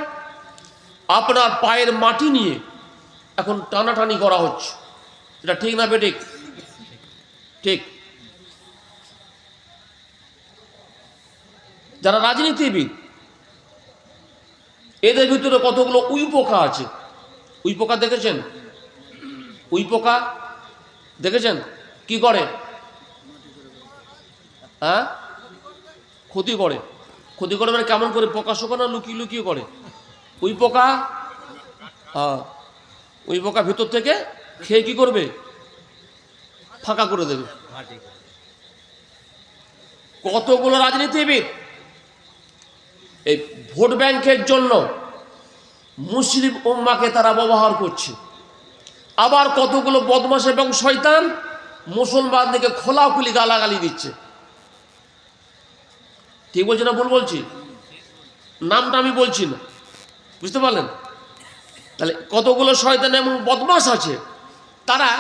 [SPEAKER 1] আপনার পায়ের মাটি নিয়ে এখন টানাটানি করা হচ্ছে। এটা ঠিক না বেঠিক? ঠিক। যারা রাজনীতিবিদ, এদের ভিতরে কতগুলো উইপোকা আছে। উইপোকা দেখেছেন? উইপোকা দেখেছেন কি করে? হ্যাঁ, ক্ষতি করে। ক্ষতি করে মানে কেমন করে? পোকা শোকানো লুকিয়ে লুকিয়ে করে। উইপোকা, হ্যাঁ, উইপোকা ভিতর থেকে খেয়ে কি করবে? ফাঁকা করে দেবে। কতগুলো রাজনীতিবিদ এই ভোট ব্যাংকের জন্য মুসলিম উম্মাকে তারা ব্যবহার করছে। আবার কতগুলো বদমাশ এবং শয়তান মুসলমানদেরকে খোলাখুলি গালাগালি দিচ্ছে। ঠিক বলছি না ভুল বলছি? নামটা আমি বলছি না, বুঝতে পারলেন? তাহলে কতগুলো শয়তান এবং বদমাশ আছে, তারা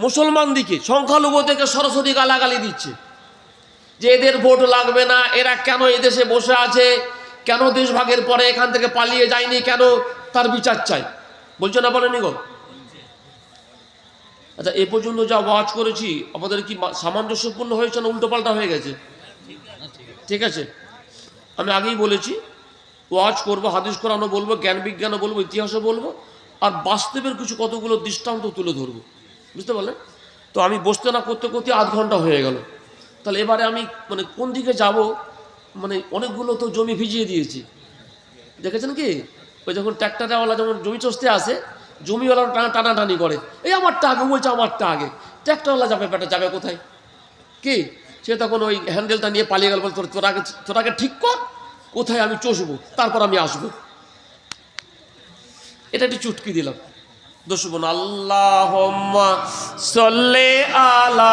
[SPEAKER 1] মুসলমানদিকে সংখ্যালঘুদেরকে সরাসরি গালাগালি দিচ্ছে যে এদের ভোট লাগবে না, এরা কেন এদেশে বসে আছে, কেন দেশ ভাগের পরে এখান থেকে পালিয়ে যায়নি, কেন তার বিচার চাই। বলছে না বলেনি গো? আচ্ছা, এ পর্যন্ত যা ওয়াজ করেছি আমাদের কি সামঞ্জস্যপূর্ণ হয়েছে না উল্টোপাল্টা হয়ে গেছে? ঠিক আছে, আমি আগেই বলেছি ওয়াজ করবো, হাদিস কোরআনও বলবো, জ্ঞান বিজ্ঞানও বলবো, ইতিহাসও বলবো, আর বাস্তবের কিছু কতগুলো দৃষ্টান্ত তুলে ধরবো, বুঝতে পারলেন? তো আমি বসতে না করতে করতে আধ ঘন্টা হয়ে গেল। তাহলে এবারে আমি মানে কোন দিকে যাব, মানে অনেকগুলো তো জমি ভিজিয়ে দিয়েছি, দেখেছেন কি? ওই যখন ট্র্যাক্টরওয়ালা যখন জমি চষতে আসে, জমিওয়ালা টানাটানি করে, এই আমারটা আগে, বলছে আমারটা আগে। ট্র্যাক্টরওয়ালা যাবে, বেটা যাবে কোথায়? কি সে তখন ওই হ্যান্ডেলটা নিয়ে পালিয়ে গেল, বল তোর আগে ঠিক কর কোথায় আমি চষবো, তারপর আমি আসবো। এটা একটি চুটকি দিলাম। দোষবন আল্লাহুম্মা সাল্লি আলা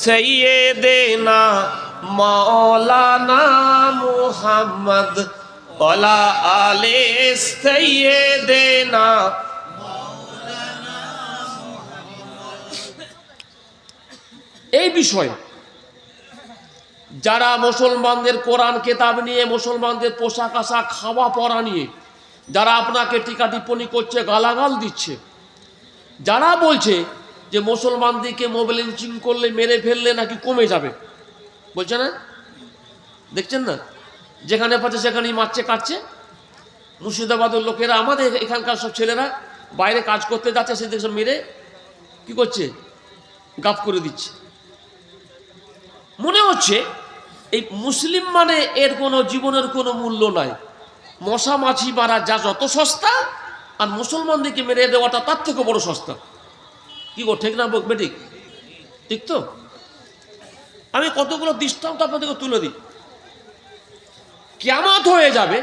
[SPEAKER 1] সাইয়্যিদিনা মাওলানা মুহাম্মদ ওয়ালা আলি সাইয়্যিদিনা। এই বিষয়ে যারা মুসলমানদের কোরআন কেতাব নিয়ে, মুসলমানদের পোশাক আশাক, খাওয়া পরা নিয়ে যারা আপনাকে টিকা টিপ্পণী করছে, গালাগাল দিচ্ছে, যারা বলছে যে মুসলমানদেরকে মোব লিঞ্চিং করলে, মেরে ফেললে নাকি কমে যাবে, বলছে না? দেখছেন না? যেখানে পাচ্ছে সেখানেই মারছে, কাটছে। মুর্শিদাবাদের লোকেরা, আমাদের এখানকার সব ছেলেরা বাইরে কাজ করতে যাচ্ছে, সে দেখে মেরে কি করছে, গাফ করে দিচ্ছে। মনে হচ্ছে এই মুসলিম মানে এর কোনো জীবনের কোনো মূল্য নাই, মশা মাছি মারা যা যত সস্তা, আর মুসলমানদেরকে মেরে দেওয়াটা তার থেকে বড় সস্তা। কি গো, ঠিক না বেঠিক? ঠিক তো? আমি কতগুলো দৃষ্টান্ত আপনাদেরকে তুলে দিই। কিয়ামত হয়ে যাবে,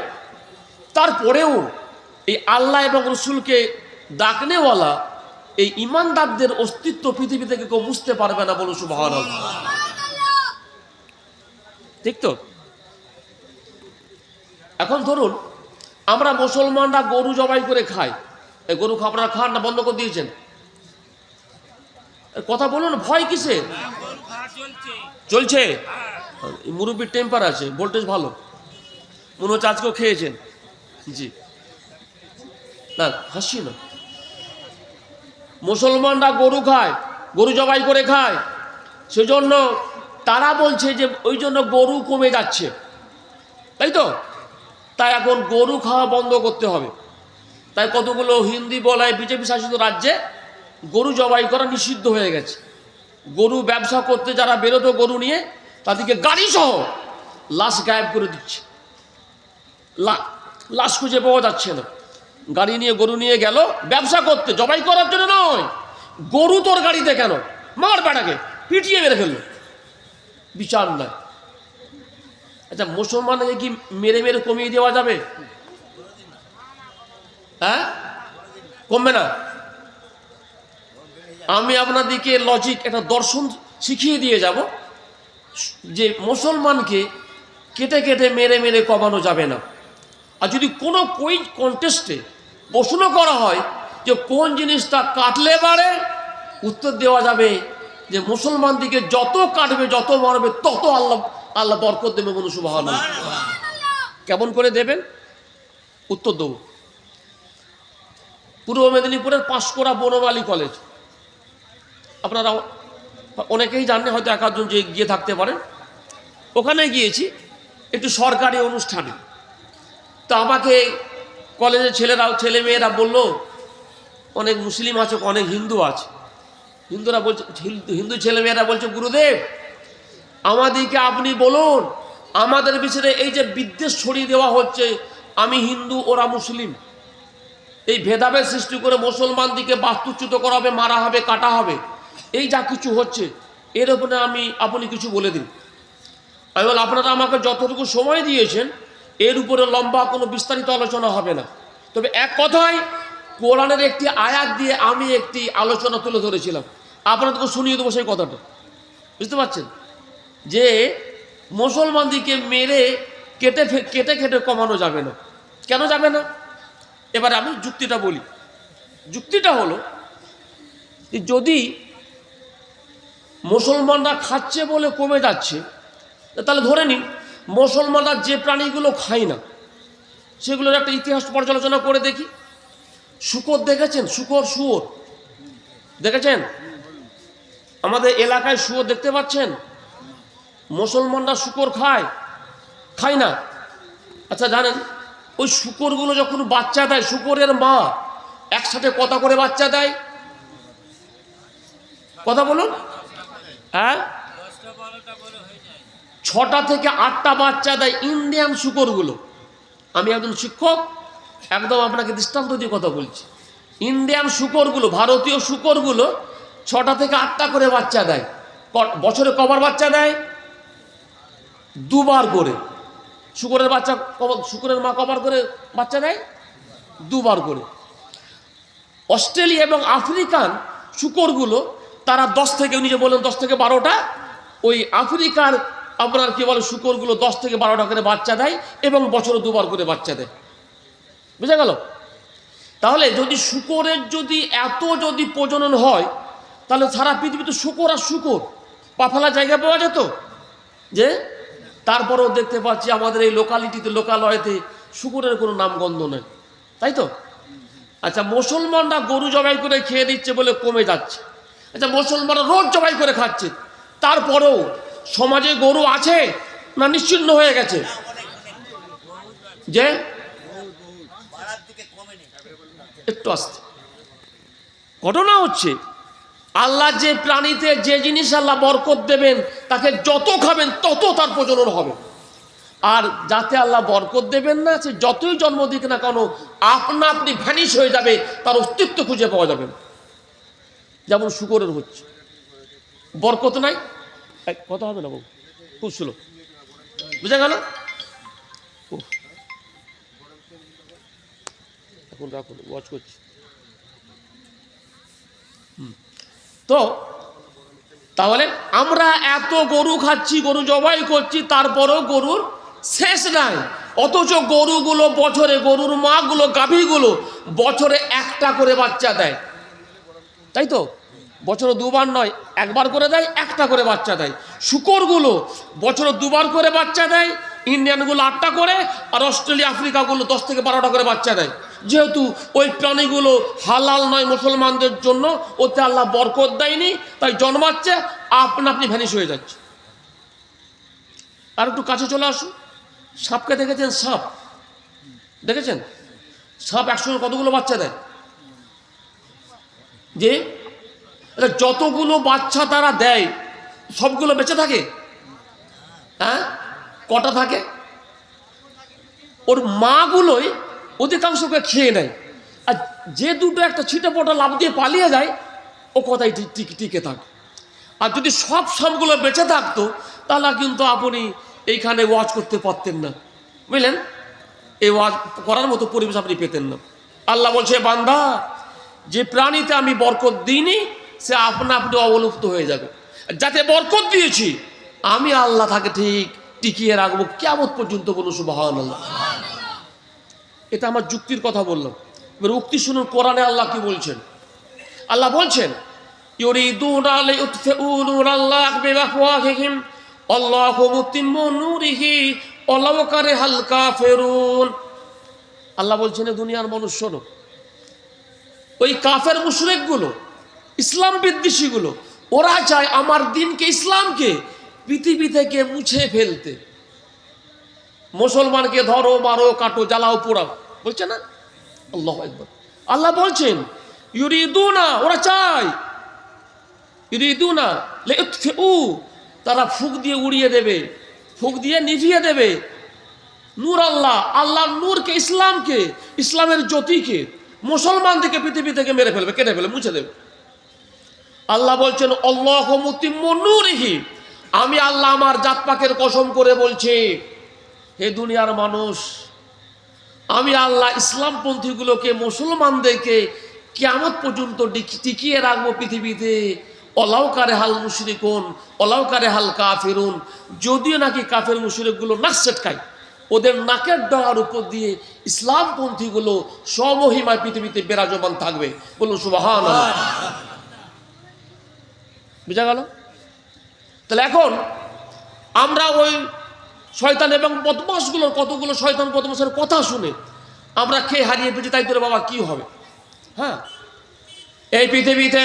[SPEAKER 1] তারপরেও এই আল্লাহ এবং রসুলকে ডাকনেওয়ালা এই ইমানদারদের অস্তিত্ব পৃথিবী থেকে কেউ বুঝতে পারবে না, বলুন সুবহানাল্লাহ। ঠিক তো? এখন ধরুন আমরা মুসলমানরা গরু জবাই করে খাই, এই গরু আপনারা খান না বন্ধ করে দিয়েছেন? কথা বলুন, ভয় কিসে? চলছে। মুরব্বীর টেম্পার আছে, ভোল্টেজ ভালো, মনে হচ্ছে আজকেও খেয়েছেন। জি না, হাসি না। মুসলমানরা গরু খায়, গরু জবাই করে খায়, সেজন্য তারা বলছে যে ওই জন্য গরু কমে যাচ্ছে, তাই তো? তাই এখন গরু খাওয়া বন্ধ করতে হবে। তাই কতগুলো হিন্দি বলায় বিজেপি শাসিত রাজ্যে গরু জবাই করা নিষিদ্ধ হয়ে গেছে। গরু ব্যবসা করতে যারা বেরোতো গরু নিয়ে, তাদেরকে গাড়ি সহ লাশ গায়েব করে দিচ্ছে, লাশ খুঁজে পাওয়া যাচ্ছে না। গাড়ি নিয়ে গরু নিয়ে গেল ব্যবসা করতে, জবাই করার জন্য নয়। গরু তোর গাড়িতে কেন? মার বেটাকে পিটিয়ে মেরে ফেললো, বিচার নাই। আচ্ছা, মুসলমানকে কি মেরে মেরে কমিয়ে দেওয়া যাবে? হ্যাঁ, কমবে না। আমি আপনাদেরকে লজিক, একটা দর্শন শিখিয়ে দিয়ে যাব যে মুসলমানকে কেটে কেটে মেরে মেরে কমানো যাবে না। আর যদি কোনো কুইজ কন্টেস্টে প্রশ্ন করা হয় যে কোন জিনিসটা কাটলে বাড়ে, উত্তর দেওয়া যাবে যে মুসলমানদিকে যত কাটবে, যত মারবে, তত আল্লাহ বরকত দেবে, বলুন সুবহানাল্লাহ। কেমন করে দেবেন? উত্তর দেব। পূর্ব মেদিনীপুরের পাঁশকুড়া বনমালী কলেজ, আপনারা অনেকেই জানেন, হয়তো এক আধজন যে গিয়ে থাকতে পারেন। ওখানে গিয়েছি একটু সরকারি অনুষ্ঠানে। তো আমাকে কলেজের ছেলেমেয়েরা বলল, অনেক মুসলিম আছে, অনেক হিন্দু আছে। হিন্দুরা বলছে, হিন্দু ছেলেমেয়েরা বলছে, গুরুদেব আমাদেরকে আপনি বলুন, আমাদের ভিতরে এই যে বিদ্বেষ ছড়িয়ে দেওয়া হচ্ছে, আমি হিন্দু ওরা মুসলিম, এই ভেদাভেদ সৃষ্টি করে মুসলমানদিকে বাস্তুচ্যুত করা হবে, মারা হবে, কাটা হবে, এই যা কিছু হচ্ছে, এর উপরে আপনি কিছু বলে দিন। আমি বল, আপনারা আমাকে যতটুকু সময় দিয়েছেন এর উপরে লম্বা কোনো বিস্তারিত আলোচনা হবে না। তবে এক কথায় কোরআনের একটি আয়াত দিয়ে আমি একটি আলোচনা তুলে ধরেছিলাম, আপনাদেরকে শুনিয়ে দেবো সেই কথাটা। বুঝতে পারছেন যে মুসলমানদিকে মেরে কেটে কেটে কমানো যাবে না। কেন যাবে না? এবার আমি যুক্তিটা বলি। যুক্তিটা হলো, যদি মুসলমানরা খাচ্ছে বলে কমে যাচ্ছে, তাহলে ধরে নিন মুসলমানরা যে প্রাণীগুলো খায় না সেগুলোর একটা ইতিহাস পর্যালোচনা করে দেখি। শূকর দেখেছেন? শুয়োর দেখেছেন? আমাদের এলাকায় শুয়োর দেখতে পাচ্ছেন? মুসলমানরা শূকর খায় না? আচ্ছা, জানেন ওই শূকরগুলো যখন বাচ্চা দেয়, শূকরের মা একসাথে কত করে বাচ্চা দেয়? কথা বলুন। হ্যাঁ, 6টা থেকে 8টা বাচ্চা দেয় ইন্ডিয়ান শূকরগুলো। আমি একজন শিক্ষক, একদম আপনাকে দৃষ্টান্ত দিয়ে কথা বলছি। ইন্ডিয়ান শূকরগুলো, ভারতীয় শূকরগুলো 6টা থেকে 8টা করে বাচ্চা দেয়। বছরে কবার বাচ্চা দেয়? 2বার করে। শূকরের মা কবার করে বাচ্চা দেয়? 2বার করে। অস্ট্রেলিয়া এবং আফ্রিকান শূকরগুলো তারা 10 থেকে, নিজে বলেন 10 থেকে 12টা, ওই আফ্রিকার আপনার কি বলে শূকরগুলো 10 থেকে 12টা করে বাচ্চা দেয় এবং বছরে 2বার করে বাচ্চা দেয়। বুঝা গেল? তাহলে যদি শূকরের যদি প্রজনন হয়, তাহলে সারা পৃথিবীতে শূকর আর শূকর, পা ফেলার জায়গা পাওয়া যেত যে? তারপরেও দেখতে পাচ্ছি আমাদের এই লোকালয়তে শূকরের কোনো নামগন্ধ নেই, তাই তো? আচ্ছা, মুসলমানরা গরু জবাই করে খেয়ে দিচ্ছে বলে কমে যাচ্ছে। আচ্ছা, মুসলমানরা রোজ জবাই করে খাচ্ছে, তারপরেও সমাজে গরু আছে না নিশ্চিহ্ন হয়ে গেছে? যে একটু আসতে। ঘটনা হচ্ছে আল্লাহ যে প্রাণীতে যে জিনিস আল্লাহ বরকত দেবেন তাকে যত খাবেন তত তার প্রজনন হবে, আর যাতে আল্লাহ বরকত দেবেন না সে যতই জন্ম দিক না কেন আপনা আপনি ভ্যানিশ হয়ে যাবে, তার অস্তিত্ব খুঁজে পাওয়া যাবে না। যেমন শুকরের হচ্ছে, বরকত নাই, কথা হবে না বাবু, খুব স্লো, বুঝা গেল? এখন রাখুন, ওয়াচ করছি। তো তাহলে আমরা এত গরু খাচ্ছি, গরু জবাই করছি, তারপরেও গরুর শেষ নাই। অথচ গরুগুলো বছরে, গরুর মাগুলো, গাভীগুলো বছরে একটা করে বাচ্চা দেয়, তাই তো? বছরে দুবার নয়, একবার করে দেয়, একটা করে বাচ্চা দেয়। শূকরগুলো বছরে দুবার করে বাচ্চা দেয়, ইন্ডিয়ানগুলো 8টা করে, আর অস্ট্রেলিয়া আফ্রিকাগুলো 10 থেকে 12টা করে বাচ্চা দেয়। যেহেতু ওই প্রাণীগুলো হালাল নয় মুসলমানদের জন্য, ওতে আল্লাহ বরকত দেয়নি, তাই জন্মাচ্ছে, আপনা আপনি ভ্যানিশ হয়ে যাচ্ছে। আর একটু কাছে চলে আসুন। সাপকে দেখেছেন? সাপ দেখেছেন? সাপ একসঙ্গে কতগুলো বাচ্চা দেয়? যে যতগুলো বাচ্চা তারা দেয় সবগুলো বেঁচে থাকে? হ্যাঁ, কটা থাকে? ওর মাগুলোই অধিকাংশকে খেয়ে নেয়, আর যে দুটো একটা ছিটে পোটা লাভ দিয়ে পালিয়ে যায় ও কথাই টিকে থাকে। আর যদি সব সাপগুলো বেঁচে থাকতো তাহলে কিন্তু আপনি এইখানে ওয়াজ করতে পারতেন না, বুঝলেন? এই ওয়াজ করার মতো পরিবেশ আপনি পেতেন না। আল্লাহ বলছে, বান্দা, যে প্রাণীতে আমি বরকত দিইনি সে আপনা আপনি অবলুপ্ত হয়ে যাবে, যাতে বরকত দিয়েছি আমি আল্লাহ তাকে ঠিক টিকিয়ে রাখবো কিয়ামত পর্যন্ত। বলুন সুবহানাল্লাহ। এটা আমার যুক্তির কথা বললাম। এবার উক্তি শুনুন, কোরআনে আল্লাহ কি বলছেন। আল্লাহ বলছেন, ইউরিদুনা লিইউতফিউ নূরাল্লাহি বিআফওয়াহিহিম আল্লাহু মুতিম্মু নূরিহি ওয়ালাউ কারিহাল কাফিরুন। আল্লাহ বলছেন, দুনিয়ার মানুষ শোনো, ওই কাফের মুশরিকগুলো, ইসলাম বিদ্বেষীগুলো, ওরা চায় আমার দিনকে, ইসলামকে পৃথিবী থেকে মুছে ফেলতে। মুসলমানকে ধরো, মারো, কাটো, জ্বালাও, পোড়াও, বলছে না? আল্লাহু আকবার। আল্লাহ বলছেন ইউরিদুনা, ওরা চায়, ইউরিদুনা লিইউতফিউ, তারা ফুঁক দিয়ে উড়িয়ে দেবে, ফুঁক দিয়ে নিভিয়ে দেবে নূর আল্লাহ, আল্লাহর নূরকে, ইসলামকে, ইসলামের জ্যোতিকে, মুসলমানদেরকে পৃথিবী থেকে মেরে ফেলবে, কেটে ফেলে, মুছে দেবে। আল্লাহ বলছেন আল্লাহু মুতিম্মু নূরিহি, আমি আল্লাহ আমার জাত পাকের কসম করে বলছি, হে দুনিয়ার মানুষ, আমি আল্লাহ ইসলামপন্থীগুলোকে, মুসলমানদেরকে কিয়ামত পর্যন্ত টিকিয়ে রাখবো পৃথিবীতে। ওয়ালাউ কারিহাল মুশরিকুন ওয়ালাউ কারিহাল কাফিরুন, যদিও নাকি কাফের মুশরিকগুলো নাক ছেটকায়, ওদের নাকের ডগার উপর দিয়ে ইসলামপন্থীগুলো সমহিমায় পৃথিবীতে বিরাজমান থাকবে। বলুন সুবহানাল্লাহ। বুঝা গেল? তাহলে এখন আমরা ওই শয়তান এবং বদমাশগুলোর, কতগুলো শয়তান বদমাশের কথা শুনে আমরা খেয়ে হারিয়ে পেয়েছি, তাই করে বাবা কি হবে? হ্যাঁ, এই পৃথিবীতে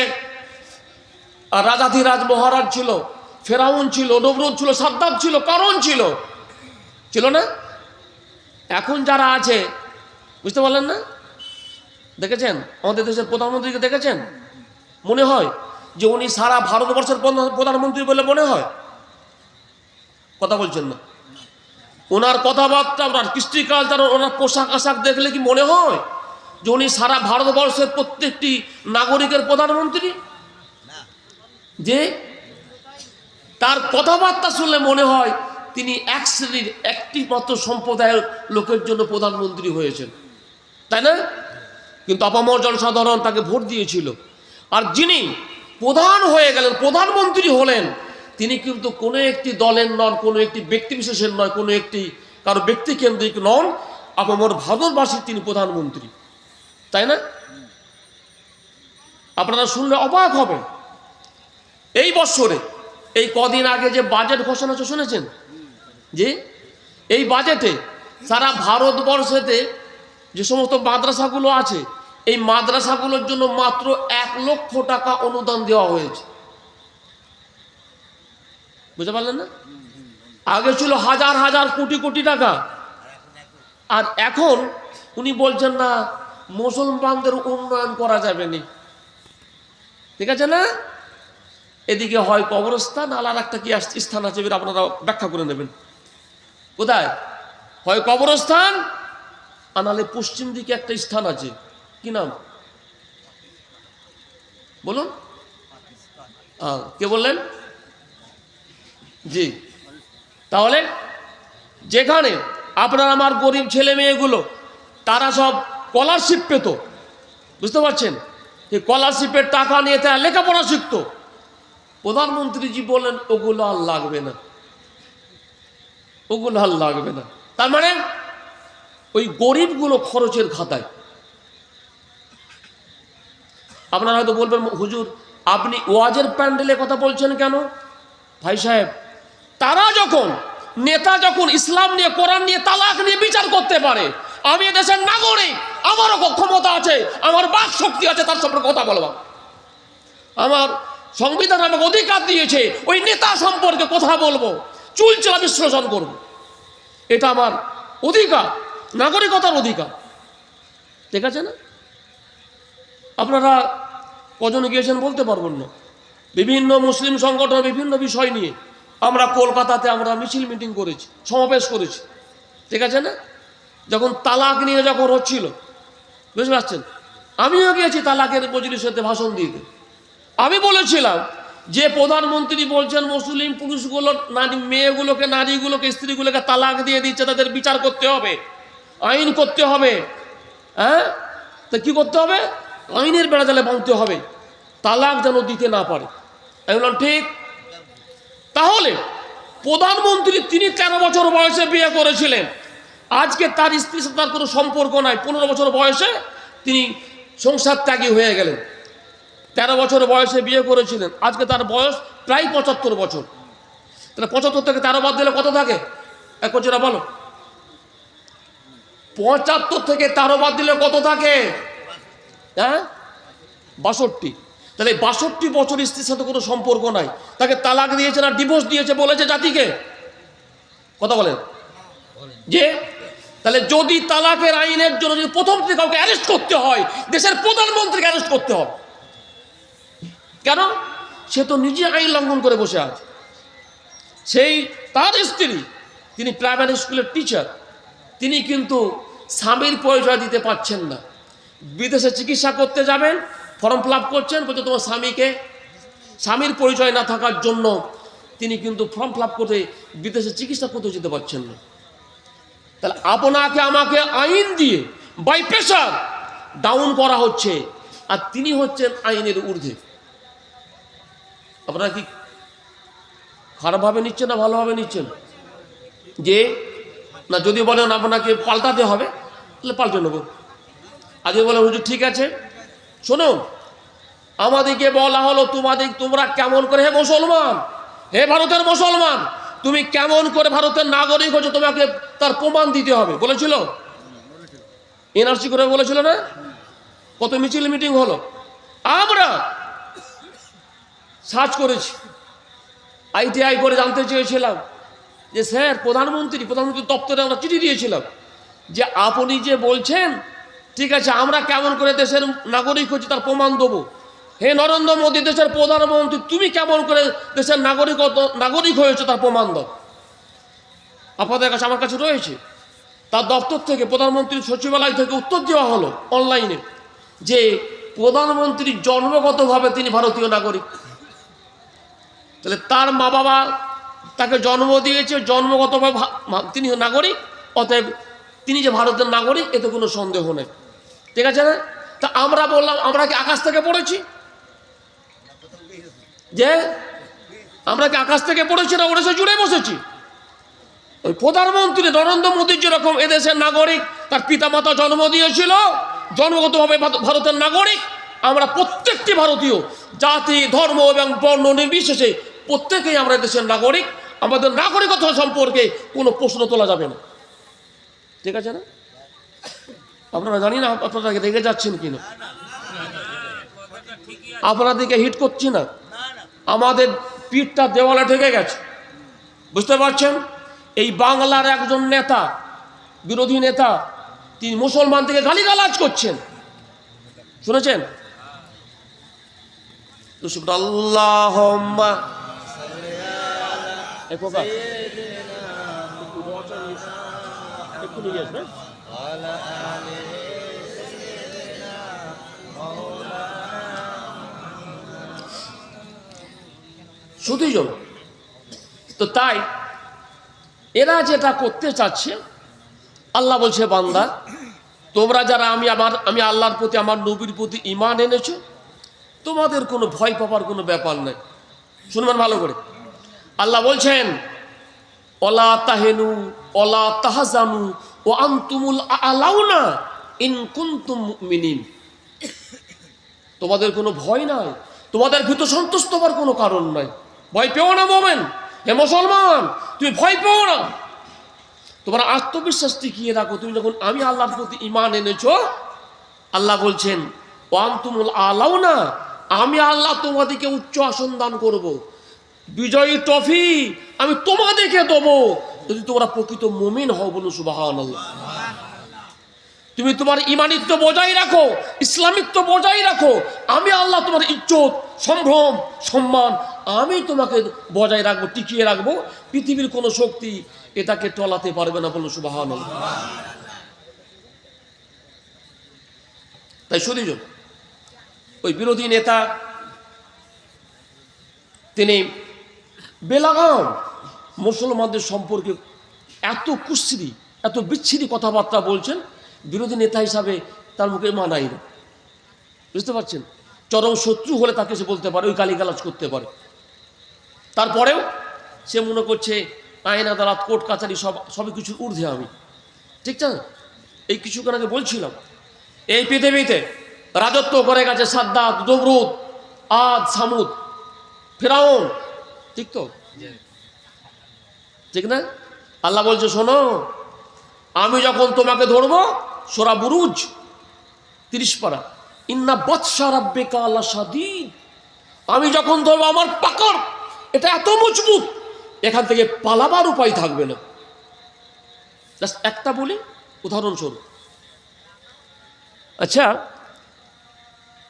[SPEAKER 1] রাজাধিরাজ মহারাজ ছিল, ফেরাউন ছিল, নমরুদ ছিল, সাদ্দাম ছিল, কারণ ছিল, ছিল না? এখন যারা আছে, বুঝতে পারলেন না? দেখেছেন আমাদের দেশের প্রধানমন্ত্রীকে? দেখেছেন? মনে হয় যে উনি সারা ভারতবর্ষের প্রধানমন্ত্রী বলে মনে হয়? কথা বলছেন না? ওনার কথাবার্তা, ওনার কৃষ্টি কালচার, ওনার পোশাক আশাক দেখলে কি মনে হয় যে উনি সারা ভারতবর্ষের প্রত্যেকটি নাগরিকের প্রধানমন্ত্রী? যে তার কথাবার্তা শুনলে মনে হয় তিনি এক শ্রেণীর, একটি মাত্র সম্প্রদায়ের লোকের জন্য প্রধানমন্ত্রী হয়েছেন, তাই না? কিন্তু আপামর জনসাধারণ তাকে ভোট দিয়েছিল। আর যিনি প্রধান হয়ে গেলেন, প্রধানমন্ত্রী হলেন, তিনি কিন্তু কোনো একটি দলের নন, কোনো একটি ব্যক্তি বিশেষের নয়, কোনো একটি কারো ব্যক্তি কেন্দ্রিক নন, আপামর ভারতবাসীর তিনি প্রধানমন্ত্রী, তাই না? আপনারা শুনলে অবাক হবেন, এই বছরে, এই কদিন আগে যে বাজেট ঘোষণা হচ্ছে শুনেছেন? যে এই বাজেটে সারা ভারতবর্ষেতে যে সমস্ত মাদ্রাসাগুলো আছে, এই মাদ্রাসাগুলোর জন্য মাত্র 1 লক্ষ টাকা অনুদান দেওয়া হয়েছে। বুঝতে পারলেন না? আগে ছিল হাজার হাজার কোটি কোটি টাকা, আর এখন উনি বলছেন না মুসলমানদের উন্নয়ন করা যাবে না, ঠিক আছে না? এদিকে হয় কবরস্থান, আর একটা কি স্থান আছে আপনারা ব্যাখ্যা করে নেবেন, কোথায়? হয় কবরস্থান, আর নাহলে পশ্চিম দিকে একটা স্থান আছে, কি নাম বলুন? কে বললেন? জি। তাহলে যেখানে আপনার আমার গরিব ছেলে মেয়েগুলো তারা সব স্কলারশিপ পেত, বুঝতে পারছেন, এই স্কলারশিপের টাকা নিয়ে তারা লেখাপড়া শিখত, প্রধানমন্ত্রীজি বলেন ওগুলো আর লাগবে না, ওগুলো আর লাগবে না। তার মানে ওই গরিবগুলো খরচের খাতায়। আপনারা হয়তো বলবেন হুজুর আপনি ওয়াজের প্যান্ডেলে কথা বলছেন কেন? ভাই সাহেব, তারা যখন নেতা যখন ইসলাম নিয়ে, কোরআন নিয়ে, তালাক নিয়ে বিচার করতে পারে, আমি এদেশের নাগরিক, আমারও ক্ষমতা আছে, আমার বাক শক্তি আছে তার সম্পর্কে কথা বলবো, আমার সংবিধান আমাকে অধিকার দিয়েছে ওই নেতা সম্পর্কে কথা বলবো, চুলচেরা বিশ্লেষণ করব, এটা আমার অধিকার, নাগরিকতার অধিকার, ঠিক আছে না? আপনারা কজন গিয়েছেন বলতে পারবেন না, বিভিন্ন মুসলিম সংগঠন বিভিন্ন বিষয় নিয়ে আমরা কলকাতাতে আমরা মিছিল মিটিং করেছি, সমাবেশ করেছি, ঠিক আছে না? যখন তালাক নিয়ে যখন হচ্ছিল, বুঝতে পারছেন, আমিও গিয়েছি তালাকের মজলিসেতে ভাষণ দিতে। আমি বলেছিলাম যে প্রধানমন্ত্রী বলছেন মুসলিম পুরুষগুলো মেয়েগুলোকে, নারীগুলোকে, স্ত্রীগুলোকে তালাক দিয়ে দিচ্ছে, তাদের বিচার করতে হবে, আইন করতে হবে, হ্যাঁ? তা কি করতে হবে? আইনের বেড়াজালে বাঁধতে হবে, তালাক যেন দিতে না পারে। আমি বললাম ঠিক। তাহলে প্রধানমন্ত্রী তিনি 13 বছর বয়সে বিয়ে করেছিলেন, আজকে তার স্ত্রীর সাথে তার কোনো সম্পর্ক নাই, 15 বছর বয়সে তিনি সংসার ত্যাগী হয়ে গেলেন। 13 বছর বয়সে বিয়ে করেছিলেন, আজকে তার বয়স প্রায় 75 বছর। তাহলে 75 থেকে 13 বাদ দিলে কত থাকে? এক বছর বলো, 75 থেকে 13 বাদ দিলে কত থাকে? হ্যাঁ, 62। তাহলে 62 বছর স্ত্রীর সাথে কোনো সম্পর্ক নাই, তাকে তালাক দিয়েছে না ডিভোর্স দিয়েছে বলেছে জাতিকে? কথা বলেন যে, তাহলে যদি তালাকের আইনের জন্য যদি প্রথম থেকে কাউকে অ্যারেস্ট করতে হয়, দেশের প্রধানমন্ত্রীকে অ্যারেস্ট করতে হবে। কেন? সে তো নিজে আইন লঙ্ঘন করে বসে আছে। সেই তার স্ত্রী, তিনি প্রাইমারি স্কুলের টিচার, তিনি কিন্তু স্বামীর পরিচয় দিতে পারছেন না। বিদেশে চিকিৎসা করতে যাবেন, ফর্ম ফিল আপ করছেন, বলছে তোমার স্বামীকে, স্বামীর পরিচয় না থাকার জন্য তিনি কিন্তু ফর্ম ফিল আপ করতে বিদেশে চিকিৎসা করতে যেতে পারছেন না। তাহলে আপনাকে আমাকে আইন দিয়ে বাই প্রেশার ডাউন করা হচ্ছে, আর তিনি হচ্ছেন আইনের ঊর্ধ্বে। আপনারা কি খারাপভাবে নিচ্ছেন না ভালোভাবে নিচ্ছেন? যে না, যদি বলেন আপনাকে পাল্টাতে হবে তাহলে পাল্টে নেব। আজকে বলেন হুজুর ঠিক আছে, শোনো আমাদেরকে বলা হলো তোমরা কেমন করে, হে মুসলমান, হে ভারতের মুসলমান, তুমি কেমন করে ভারতের নাগরিক হচ্ছে তোমাকে তার প্রমাণ দিতে হবে বলেছিল, এনআরসি করে বলেছিল না? কত মিছিল মিটিং হলো। আমরা সার্চ করেছি, ITI করে জানতে চেয়েছিলাম যে স্যার প্রধানমন্ত্রী দপ্তরে আমরা চিঠি দিয়েছিলাম যে আপনি যে বলছেন ঠিক আছে, আমরা কেমন করে দেশের নাগরিক হচ্ছি তার প্রমাণ দেবো। হে নরেন্দ্র মোদী দেশের প্রধানমন্ত্রী, তুমি কেমন করে দেশের নাগরিক হয়েছে তার প্রমাণ দাও। আপনাদের কাছে আমার কাছে রয়েছে। তার দপ্তর থেকে, প্রধানমন্ত্রীর সচিবালয় থেকে উত্তর দেওয়া হলো অনলাইনে যে প্রধানমন্ত্রী জন্মগতভাবে তিনি ভারতীয় নাগরিক। তাহলে তার মা বাবা তাকে জন্ম দিয়েছে, জন্মগতভাবে তিনি নাগরিক, অতএব তিনি যে ভারতের নাগরিক এতে কোনো সন্দেহ নেই, ঠিক আছে না? তা আমরা বললাম আমরা কি আকাশ থেকে পড়েছি? যে আমরা কি আকাশ থেকে পড়েছি না ওড়েছে জুড়ে বসেছি? ওই প্রধানমন্ত্রী নরেন্দ্র মোদীর যেরকম এদেশের নাগরিক, তার পিতামাতা জন্ম দিয়েছিল জন্মগতভাবে ভারতের নাগরিক, আমরা প্রত্যেকটি ভারতীয় জাতি, ধর্ম এবং বর্ণ নির্বিশেষে প্রত্যেকেই আমরা দেশের নাগরিক। আমাদের নাগরিকতা সম্পর্কে কোনো প্রশ্ন তোলা যাবে না, ঠিক আছে না? আপনারা জানি না আপনারা রেগে যাচ্ছেন কিনা, আপনাদেরকে হিট করছি না, আমাদের পিঠটা দেওয়ালে ঠেকে গেছে, বুঝতে পারছেন? এই বাংলার একজন নেতা, বিরোধী নেতা, তিনি মুসলমান থেকে গালিগালাজ করছেন, শুনেছেন তো শুক্র আল্লাহুম্মা এই পোকা একটু নিয়ে আসবে শুধুই জন তো তাই এরা যেটা করতে চাচ্ছে আল্লাহ বলছে বান্দা তোমরা যারা আমি আল্লাহর প্রতি আমার নবীর প্রতি ঈমান এনেছো তোমাদের কোনো ভয় পাবার কোনো ব্যাপার নাই শুনবেন ভালো করে আল্লাহ বলছেন অলা তাহেনু অলা তাহজানু ও আনতুমুল আলাউনা ইন কুনতুম মুমিনিন তোমাদের কোনো ভয় নাই তোমাদের ভীত সন্তুষ্ট হওয়ার কোনো কারণ নাই ভয় পেও না মোমেন হে মুসলমান তুমি ভয় পেও না তোমার আত্মবিশ্বাস টিকিয়ে রাখো তুমি যখন আমি আল্লাহর প্রতি ঈমান এনেছো আল্লাহ বলছেন ও আনতুমুল আলাউনা আমি আল্লাহ তোমাদেরকে উচ্চ আসন দান করবো বিজয়ী ট্রফি আমি তোমাদেরকে দেবো যদি তোমরা প্রকৃত মুমিন হও বলুন সুবহানাল্লাহ তুমি তোমার ঈমানিত্ব বজায় রাখো ইসলামিত্ব বজায় রাখো আমি আল্লাহ তোমার ইজ্জত সম্ভ্রম সম্মান আমি তোমাকে বজায় রাখবো টিকিয়ে রাখবো পৃথিবীর কোনো শক্তি এটাকে টলাতে পারবে না বলুন সুবহানাল্লাহ তাই শুধু ওই বিরোধী নেতা তিনি বেলাগাম মুসলমানদের সম্পর্কে এত কুশ্রী এত বিচ্ছিরি কথাবার্তা বলছেন বিরোধী নেতা হিসাবে তার মুখে মানাই না বুঝতে পারছেন চরম শত্রু হলে তাকে সে বলতে পারে ওই গালিগালাজ করতে পারে তারপরেও সে মনে করছে আইন আদালত কোর্ট কাছারি সবই কিছুর ঊর্ধ্বে আমি ঠিক না এই কিছুক্ষণ আগে বলছিলাম এই পৃথিবীতে রাজত্ব করে গেছে সাদ্দাত নমরুদ আদ সামুদ ফিরাউন ঠিক তো ঠিক না আল্লাহ বলছে শোনো আমি যখন তোমাকে ধরবো সূরা বুরুজ 30 পারা ইন্না বাতশা রাব্বিকা লাশাদীদ আমি যখন ধরবো আমার পাকড় এটা এত মজবুত এখান থেকে পালাবার উপায় থাকবে না জাস্ট একটা বলি উদাহরণস্বরূপ আচ্ছা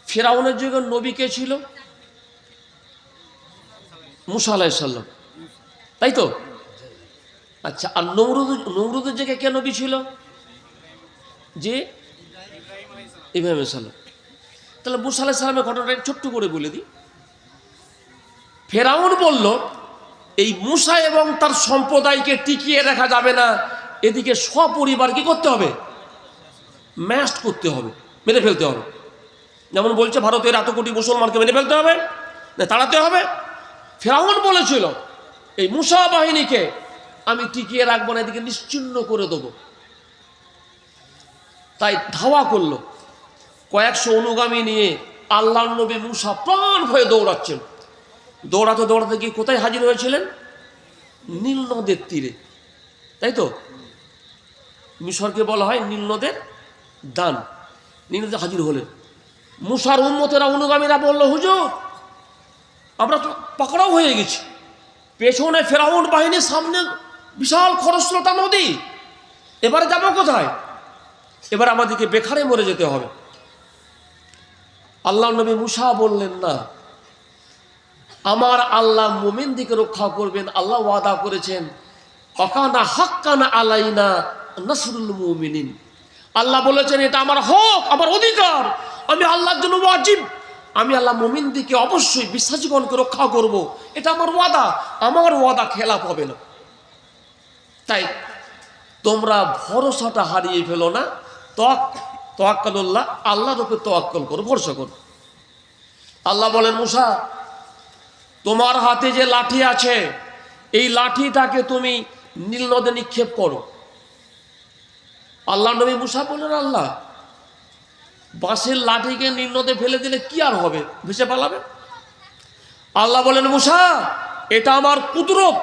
[SPEAKER 1] ফিরাউনের যুগে নবী কে ছিল মুসা আলাইহিস সালাম তাই তো আচ্ছা আর নমরুদের জায়গায় কে নবী ছিল যে ইব্রাহিম আলাইহিস সালাম তাহলে মুসা আলাইহিস সালামের ঘটনাটা ছোট্ট করে বলে দিই ফেরাউন বলল এই মুসা এবং তার সম্প্রদায়কে টিকিয়ে রাখা যাবে না এদিকে সপরিবার কি করতে হবে ম্যাস্ট করতে হবে মেরে ফেলতে হবে যেমন বলছে ভারতের এত কোটি মুসলমানকে মেরে ফেলতে হবে না তাড়াতে হবে ফেরাউন বলেছিল এই মুসা বাহিনীকে আমি টিকিয়ে রাখবো না এদিকে নিশ্চিহ্ন করে দেবো তাই ধাওয়া করলো কয়েকশো অনুগামী নিয়ে আল্লাহর নবী মুসা প্রাণ ভয়ে দৌড়াচ্ছেন দৌড়াতে দৌড়াতে গিয়ে কোথায় হাজির হয়েছিলেন নীল নদের তীরে তাই তো মিশরকে বলা হয় নীল নদের দান নীল নদে হাজির হলেন মুসার উম্মতেরা অনুগামীরা বলল হুজুর আমরা তো পাকড়াও হয়ে গেছি পেছনে ফেরাউন বাহিনীর সামনে বিশাল খরস্রোতা নদী এবারে যাবো কোথায় এবার আমাদেরকে বেখারে মরে যেতে হবে আল্লাহ নবী মুসা বললেন না আমার আল্লাহ মুমিনদিকে রক্ষা করবেন আল্লাহ ওয়াদা করেছেন অকানা হাক্কানা আলাইনা নাসরুল মুমিনিন আল্লাহ বলেছেন এটা আমার হক আমার অধিকার আমি আল্লাহর জন্য ওয়াজিব আমি আল্লাহ মুমিনদিকে অবশ্যই বিশ্বাসীগণকে রক্ষা করব এটা আমার ওয়াদা খেলাফ হবে না তাই তোমরা ভরসাটা হারিয়ে ফেলো না তাওয়াক্কালুল্লাহ আল্লাহর উপর তাওয়াক্কুল করো ভরসা করো আল্লাহ বলেন মুসা তোমার হাতে যে লাঠি আছে এই লাঠিটাকে তুমি নীল নদে নিক্ষেপ করো আল্লাহ নবী মুসা বলেন আল্লাহ বাঁশের লাঠিকে নীল নদে ফেলে দিলে কি আর হবে ভেসে পালাবে আল্লাহ বলেন মুসা এটা আমার কুদরত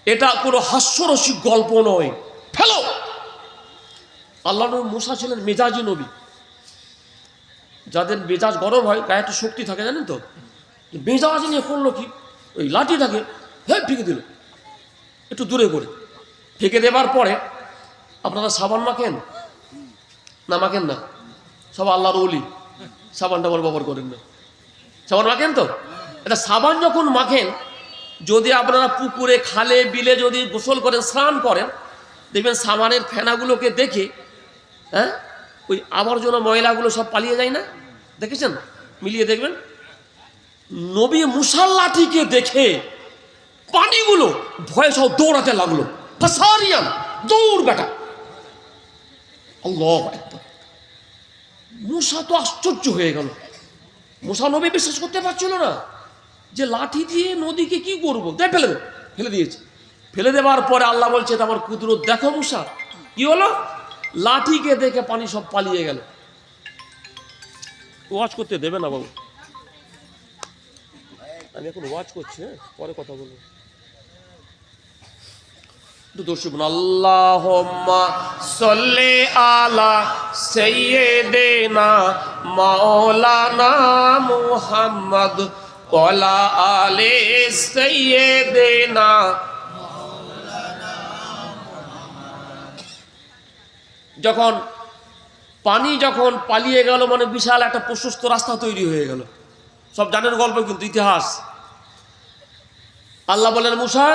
[SPEAKER 1] এটা কোনো হাস্যরসিক গল্প নয় ফেলো আল্লাহ নবী মুসা ছিলেন মেজাজি নবী যাদের মেজাজ গরম হয় গায়ে একটু শক্তি থাকে জানেন তো মেজাজ নিয়ে করলো কি ওই লাঠিটাকে ফেঁকে দিল একটু দূরে করে ফেঁকে দেবার পরে আপনারা সাবান মাখেন না মাখেন না সব আল্লাহর ওলি সাবান টাবান ব্যবহার করেন না? সাবান মাখেন তো? এটা সাবান যখন মাখেন, যদি আপনারা পুকুরে খালে বিলে যদি গোসল করেন, স্নান করেন, দেখবেন সাবানের ফেনাগুলোকে দেখে হ্যাঁ ওই আবর্জনা ময়লাগুলো সব পালিয়ে যায় না? দেখেছেন? মিলিয়ে দেখবেন। নবী মুসার লাঠিকে দেখে পানিগুলো ভয়ে সব দৌড়াতে লাগলো, ফাসারিয়ান, দৌড় বেটা। আল্লাহু আকবার। মুসা তো আশ্চর্য হয়ে গেল। মুসা নবী বিশ্বাস করতে পারছিল না যে লাঠি দিয়ে নদীকে কি করবো, দেখ ফেলে দে। ফেলে দিয়েছে। ফেলে দেওয়ার পরে আল্লাহ বলছে, আমার কুদরত দেখো মুসা। কি হলো? লাঠিকে দেখে পানি সব পালিয়ে গেল। ওয়াজ করতে দেবে না বাবু, আমি এখন ওয়াজ করছি, হ্যাঁ পরে কথা বলবো। দর্শক, আল্লাহুম্মা সাল্লি আলা সাইয়্যিদিনা মাওলানা মুহাম্মদ ওয়া আলা আলি সাইয়্যিদিনা। যখন পানি যখন পালিয়ে গেল, মানে বিশাল একটা প্রশস্ত রাস্তা তৈরি হয়ে গেল। সব জানেন গল্প, কিন্তু ইতিহাস। আল্লাহ বলেন, মুসা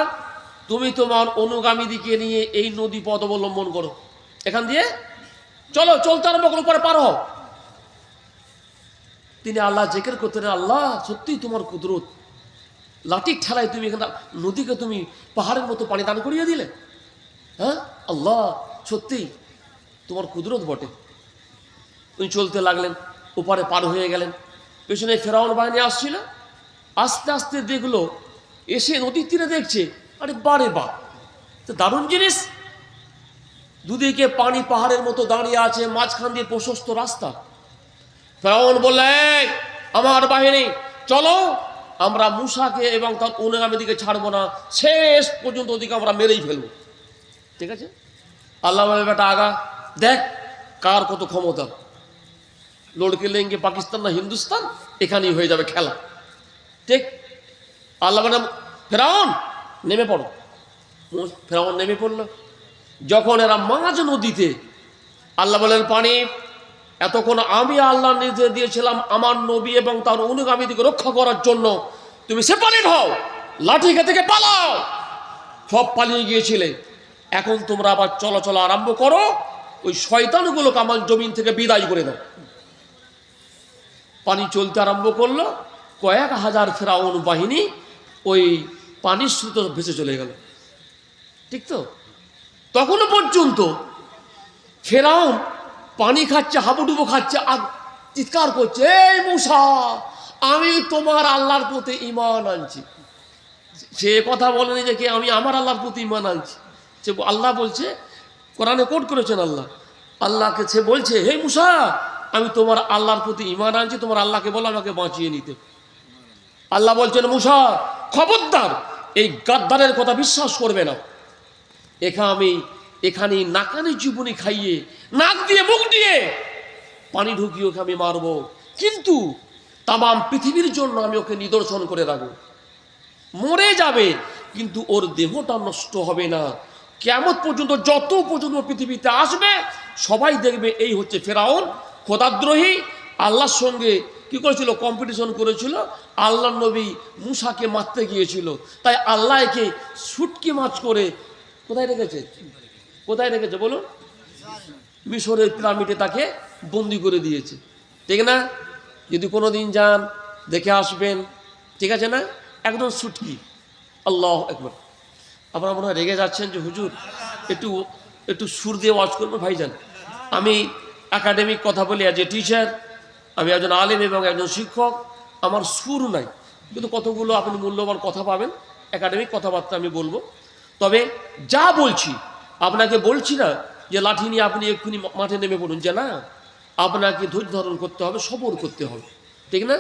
[SPEAKER 1] তুমি তোমার অনুগামীদিকে নিয়ে এই নদী পথ অবলম্বন করো, এখান দিয়ে চলো, চলতে আরম্ভ করো, পরে পার হও। তিনি আল্লাহ জিকির করতেন, আল্লাহ সত্যি তোমার কুদরত, লাঠির ঠেলায় তুমি এখানে নদীকে তুমি পাহাড়ের মতো পানি দান করিয়ে দিলে। হ্যাঁ আল্লাহ, সত্যি তোমার কুদরত বটে। উনি চলতে লাগলেন, ওপারে পার হয়ে গেলেন। পেছনে ফেরাউন বাহিনী আসছিল। আস্তে আস্তে দেখলো, এসে নদীর তীরে দেখছে, আরে বারে বা, তো দারুণ জিনিস। দুদিকে পানি পাহাড়ের মতো দাঁড়িয়ে আছে, মাঝখান দিয়ে প্রশস্ত রাস্তা। ফেরাউন বললে, আমার বাহিনী চলো, আমরা মুসাকে এবং তার অনুগামীদিকে ছাড়বো না, শেষ পর্যন্ত ওদিকে আমরা মেরেই ফেলবো। ঠিক আছে? আল্লাহ বলে, বেটা আগা, দেখ কার কত ক্ষমতা। লড়কে লেঙ্গে পাকিস্তান না হিন্দুস্তান, এখানেই হয়ে যাবে খেলা। ঠিক? আল্লাহ বলে, ফেরাউন নেমে পড়ো। ফেরাউন নেমে পড়লো। যখন এরা মাঝ নদীতে, আল্লাহ বলেন, পানি এতক্ষণ আমি আল্লাহ নির্দেশ দিয়েছিলাম আমার নবী এবং তার অনুগামীদিকে রক্ষা করার জন্য, তুমি সেপারেট হও, লাঠি থেকে পালাও। সব পালিয়ে গিয়েছিলে, এখন তোমরা আবার চলাচল আরম্ভ করো, ওই শয়তানগুলোকে আমার জমিন থেকে বিদায় করে দাও। পানি চলতে আরম্ভ করলো। কয়েক হাজার ফেরাউন বাহিনী ওই পানির স্রোতে ভেসে চলে গেল। ঠিক তো? তখনও পর্যন্ত ফেরাউন পানি খাচ্ছে, হাবুডুবু খাচ্ছে, আর চিৎকার করছে, এই মুসা, আমি তোমার আল্লাহর প্রতি ঈমান আনছি। সে কথা বলেনি যে কে আমি আমার আল্লাহর প্রতি ঈমান আনছি। সে আল্লাহ বলছে, কোরআনে কোট করেছেন আল্লাহ, আল্লাহকে সে বলছে, হে মুসা, আমি তোমার আল্লাহর প্রতি ঈমান আনছি, তোমার আল্লাহকে বলো আমাকে বাঁচিয়ে নিতে। আল্লাহ বলছেন, মুসা খবরদার এই গাদ্দারের কথা বিশ্বাস করবে না। এখানে নাকানি জীবনী খাইয়ে, নাক দিয়ে মুখ দিয়ে পানি ঢুকিয়ে ওকে আমি মারবো, কিন্তু তামাম পৃথিবীর জন্য আমি ওকে নিদর্শন করে রাখবো। মরে যাবে কিন্তু ওর দেহটা নষ্ট হবে না। কিয়ামত পর্যন্ত যত পর্যন্ত পৃথিবীতে আসবে সবাই দেখবে এই হচ্ছে ফেরাউন, খোদাদ্রোহী। আল্লাহর সঙ্গে কি করেছিল? কম্পিটিশন করেছিল। আল্লাহ নবী মুসাকে মারতে গিয়েছিল, তাই আল্লাহ একে শুটকি মাছ করে কোথায় রেখেছে? কোথায় রেখেছে বলুন? মিশরের পিরামিডে তাকে বন্দি করে দিয়েছে। ঠিক না? যদি কোনো দিন যান দেখে আসবেন, ঠিক আছে না? একদম শুটকি। আল্লাহ একবার। আপনারা মনে হয় রেগে যাচ্ছেন যে হুজুর একটু সুর দিয়ে ওয়াজ করবো। ভাইজান, আমি একাডেমিক কথা বলি, অ্যাজ এ টিচার, আমি একজন আলেম এবং একজন শিক্ষক। আমার সুর নাই, কিন্তু কতগুলো আপনি মূল্যবান কথা পাবেন, একাডেমিক কথাবার্তা আমি বলবো। তবে যা বলছি আপনাকে বলছি না যে লাঠি নিয়ে আপনি এক্ষুনি মাঠে নেমে পড়ুন, যে না, আপনাকে ধৈর্য ধারণ করতে হবে, সবর করতে হবে। ঠিক না?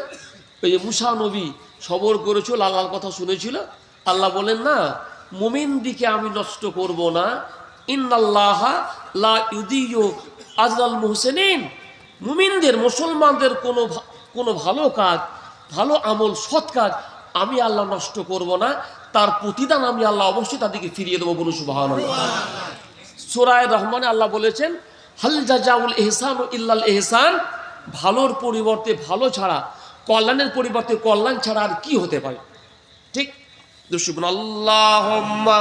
[SPEAKER 1] ওই যে মুসা নবী সবর করেছিল, আল্লাহর কথা শুনেছিল। আল্লাহ বলেন না, মুমিন দিকে আমি নষ্ট করব না, ইন্নাল্লাহা লা ইউদিয়ু আজরাল মুহসিনিন। মুমিনদের, মুসলমানদের কোনো ভালো কাজ, ভালো আমল, সৎ কাজ আমি আল্লাহ নষ্ট করব না, তার প্রতিদান আমি আল্লাহ অবশ্যই তাদেরকে ফিরিয়ে দেবো। বলুন সুবহানাল্লাহ। সূরা রহমানে আল্লাহ বলেছেন, হাল জাযাউল ইহসানু ইল্লাল ইহসান, ভালোর পরিবর্তে ভালো ছাড়া, কল্যাণের পরিবর্তে কল্যাণ ছাড়া আর কি হতে পারে? ঠিক দুশুবন আল্লাহুম্মা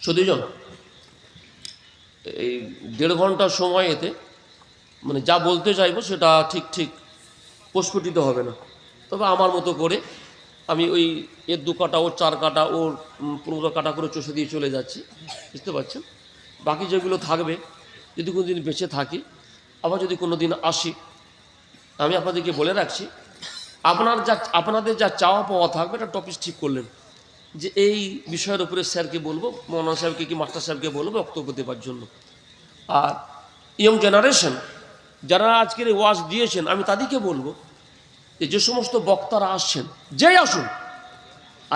[SPEAKER 1] সদুজন এই 1.5 ঘন্টার সময় এতে মানে যা বলতে চাইবো সেটা ঠিক ঠিক প্রস্ফুটিত হবে না, তবে আমার মতো করে আমি ওই এর 2 কাটা ওর 4 কাটা ওর 15 কাটা করে চষে দিয়ে চলে যাচ্ছি, বুঝতে পারছেন? বাকি যেগুলো থাকবে যদি কোনো দিন বেঁচে থাকি, আবার যদি কোনো দিন আসি, আমি আপনাদেরকে বলে রাখছি, আপনাদের যা চাওয়া পাওয়া থাকবে এটা টপিক ঠিক করলেন যে এই বিষয়ের উপরে স্যারকে বলবো, মৌলানা সাহেবকে কি মাস্টার সাহেবকে বলবো বক্তব্য দেওয়ার জন্য। আর ইয়ং জেনারেশন যারা আজকের এই ওয়াজ দিয়েছেন, আমি তাদেরকে বলবো যে সমস্ত বক্তারা আসছেন, যেই আসুন,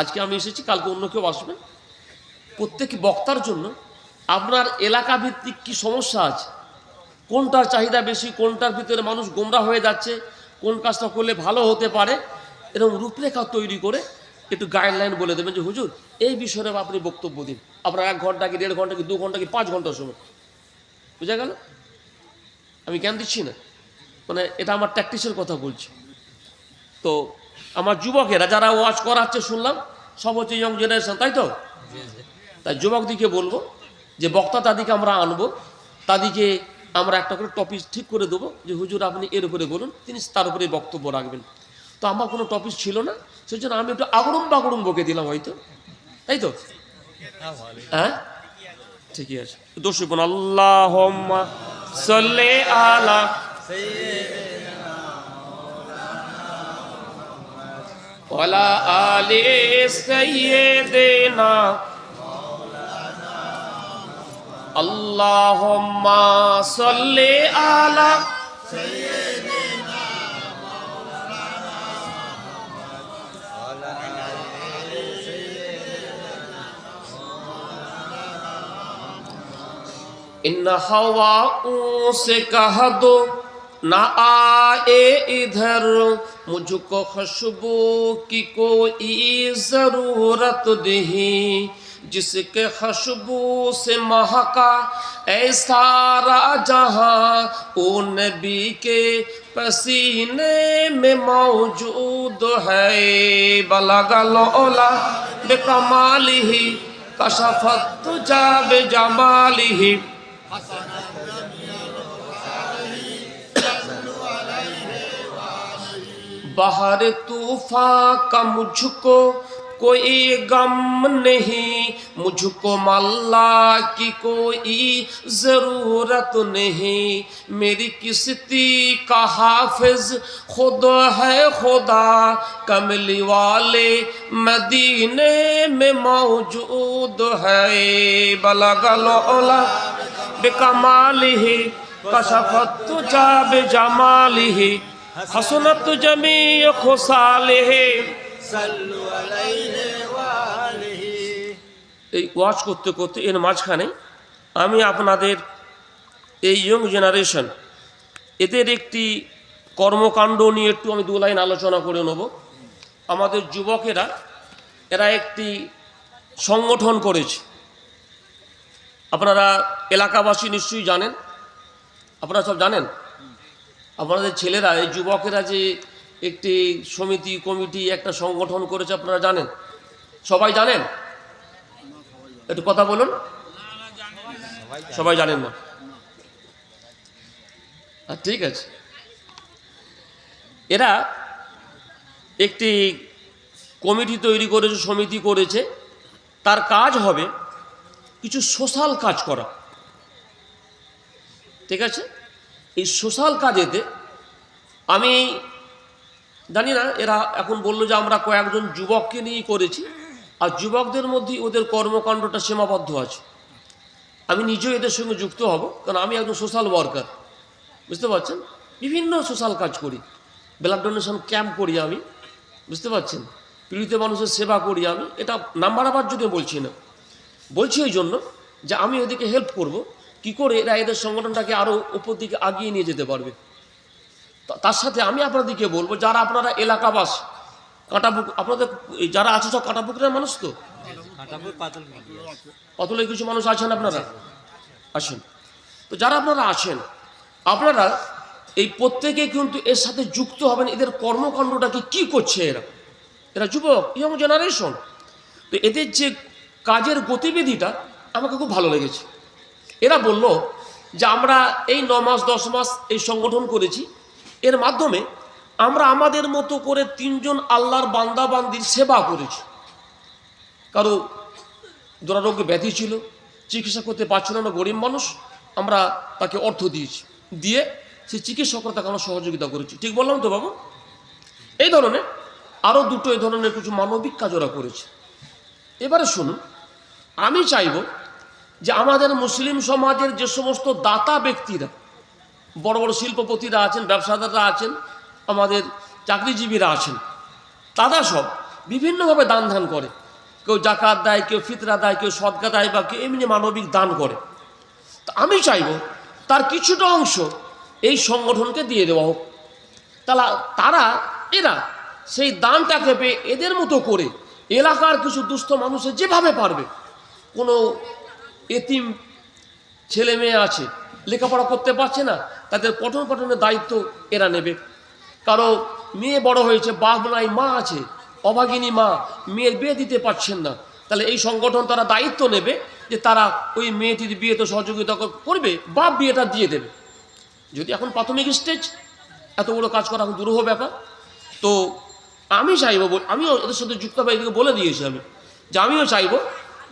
[SPEAKER 1] আজকে আমি এসেছি, কালকে অন্য কেউ আসবেন, প্রত্যেক বক্তার জন্য আপনার এলাকা ভিত্তিক কী সমস্যা আছে, কোনটার চাহিদা বেশি, কোনটার ভিতরে মানুষ গোমরা হয়ে যাচ্ছে, কোন কাজটা করলে ভালো হতে পারে, এরকম রূপরেখা তৈরি করে একটু গাইডলাইন বলে দেবেন যে হুজুর এই বিষয়ে আপনি বক্তব্য দিন। আপনার 1 ঘন্টা কি 1.5 ঘন্টা কি 2 ঘন্টা কি 5 ঘন্টার সময়, বুঝা গেল? আমি জ্ঞান দিচ্ছি না, মানে এটা আমার প্র্যাকটিসের কথা বলছি। তো আমার যুবকেরা যারা ওয়াজ করাচ্ছে শুনলাম সব হচ্ছে ইয়ং জেনারেশন, তাই তো? তাই যুবকদিকে বলবো যে বক্তা তাদেরকে আমরা আনবো, তাদেরকে আমরা একটা করে টপিক ঠিক করে দেবো যে হুজুর আপনি এর উপরে বলুন, তিনি তার উপরে বক্তব্য রাখবেন। তো আমার কোনো টপিক ছিল না, সেই জন্য আমি একটু আগড়ুম বাগড়ুম বকে দিলাম হয়তো, তাই তো? হ্যাঁ ঠিকই আছে। দোষ বোন আল্লাহুম্মা সাল্লি আলা ওয়ালা আলি সাইয়্যিদিনা আল্লাহুম্মা সাল্লি আলা इन हवाओं से कह दो ना आए इधर, मुझको खुशबू की कोई ज़रूरत नहीं, जिसके खुशबू से महका ऐ सारा जहां, ओ नबी के पसीने में मौजूद है। बलगल ओला बेकमालिही कशफत तुजा बेजमालिही, बाहर तूफान का मुझको कोई गम नहीं, मुझको मल्ला की कोई ज़रूरत नहीं, मेरी किस्ती का हाफिज खुद है खुदा, कमली वाले मदीने में मौजूद है। बलगल ओला बेकमालिही कशफत तुजा बेजमालिही, हसनत जमी खुसालिही सल्लु अलैहि वा आलिहि। এই ওয়াজ করতে করতে এর মাঝখানে আমি আপনাদের এই ইয়ং জেনারেশন এদের একটি কর্মকাণ্ড নিয়ে একটু আমি 2 লাইন আলোচনা করে নেব। আমাদের যুবকেরা এরা একটি সংগঠন করেছে, আপনারা এলাকাবাসী নিশ্চয়ই জানেন, আপনারা সব জানেন। আপনাদের ছেলেরা এই যুবকেরা যে একটি সমিতি কমিটি একটা সংগঠন করেছে, আপনারা জানেন? সবাই জানেন? একটু কথা বলুন। সবাই জানেন না? ঠিক আছে, এরা একটি কমিটি তৈরি করেছে, সমিতি করেছে, তার কাজ হবে কিছু সোশ্যাল কাজ করা, ঠিক আছে? এই সোশ্যাল কাজেতে আমি জানি না, এরা এখন বললো যে আমরা কয়েকজন যুবককে নিয়েই করেছি, আর যুবকদের মধ্যেই ওদের কর্মকাণ্ডটা সীমাবদ্ধ আছে। আমি নিজেও এদের সঙ্গে যুক্ত হব, কারণ আমি একজন সোশ্যাল ওয়ার্কার, বুঝতে পারছেন? বিভিন্ন সোশ্যাল কাজ করি, ব্লাড ডোনেশন ক্যাম্প করি আমি, বুঝতে পারছেন? পীড়িত মানুষের সেবা করি আমি। এটা নাম্বার আবার যদি বলছি না, বলছি এই জন্য যে আমি ওদেরকে হেল্প করব, কি করে এরা এদের সংগঠনটাকে আরও উপর দিকে আগিয়ে নিয়ে যেতে পারবে। তার সাথে আমি আপনাদেরকে বলবো, যারা আপনারা এলাকাবাসী, কাঁটাপুকুর, আপনাদের যারা আছে সব কাঁটাপুকুরের মানুষ তো,
[SPEAKER 2] কাঁটাপুর পাতল
[SPEAKER 1] কতগুলো কিছু মানুষ আছেন আপনারা আছেন, তো যারা আপনারা আছেন, আপনারা এই প্রত্যেকে কিন্তু এর সাথে যুক্ত হবেন। এদের কর্মকাণ্ডটাকে কি করছে এরা যুবক, ইয়ং জেনারেশন। তো এদের যে কাজের গতিবিধিটা আমাকে খুব ভালো লেগেছে। এরা বলল যে আমরা এই 9 মাস 10 মাস এই সংগঠন করেছি, এর মাধ্যমে আমরা আমাদের মতো করে 3 জন আল্লাহর বান্দা বান্দির সেবা করেছি। কারো দুরারোগ্য ব্যাধি ছিল, চিকিৎসা করতে পারছিল না, গরিব মানুষ, আমরা তাকে অর্থ দিয়েছি, দিয়ে সেই চিকিৎসকরা তাকে আমরা সহযোগিতা করেছি। ঠিক বললাম তো বাবু? এই ধরনের আরও দুটো এই ধরনের কিছু মানবিক কাজ ওরা করেছে। এবারে শুনুন, আমি চাইব যে আমাদের মুসলিম সমাজের যে সমস্ত দাতা ব্যক্তিরা, বড় বড় শিল্পপতিরা আছেন, ব্যবসাদাররা আছেন, আমাদের চাকরিজীবীরা আছেন, তারা সব বিভিন্নভাবে দান ধ্যান করে। কেউ জাকাত দেয়, কেউ ফিতরা দেয়, কেউ সদকা দেয়, বা কেউ এমনি মানবিক দান করে। তো আমি চাইব তার কিছুটা অংশ এই সংগঠনকে দিয়ে দেওয়া হোক। তারা এরা সেই দানটাকে পেয়ে এদের মতো করে এলাকার কিছু দুস্থ মানুষের যেভাবে পারবে, কোনো এতিম ছেলে মেয়ে আছে, লেখাপড়া করতে পারছে না, তাদের পঠন পাঠনের দায়িত্ব এরা নেবে। কারো মেয়ে বড় হয়েছে, বাপ নাই, মা আছে, অভাগিনী মা, মেয়ের বিয়ে দিতে পারছেন না, তাহলে এই সংগঠন তারা দায়িত্ব নেবে যে তারা ওই মেয়েটির বিয়েতে সহযোগিতা করবে, বাপ বিয়েটা দিয়ে দেবে। যদি এখন প্রাথমিক স্টেজ, এত বড় কাজ করা এখন দুরূহ ব্যাপার। তো আমি চাইব, আমিও এদের সাথে যুক্ত হয়ে এদিকে বলে দিয়েছি আমি, যে আমিও চাইব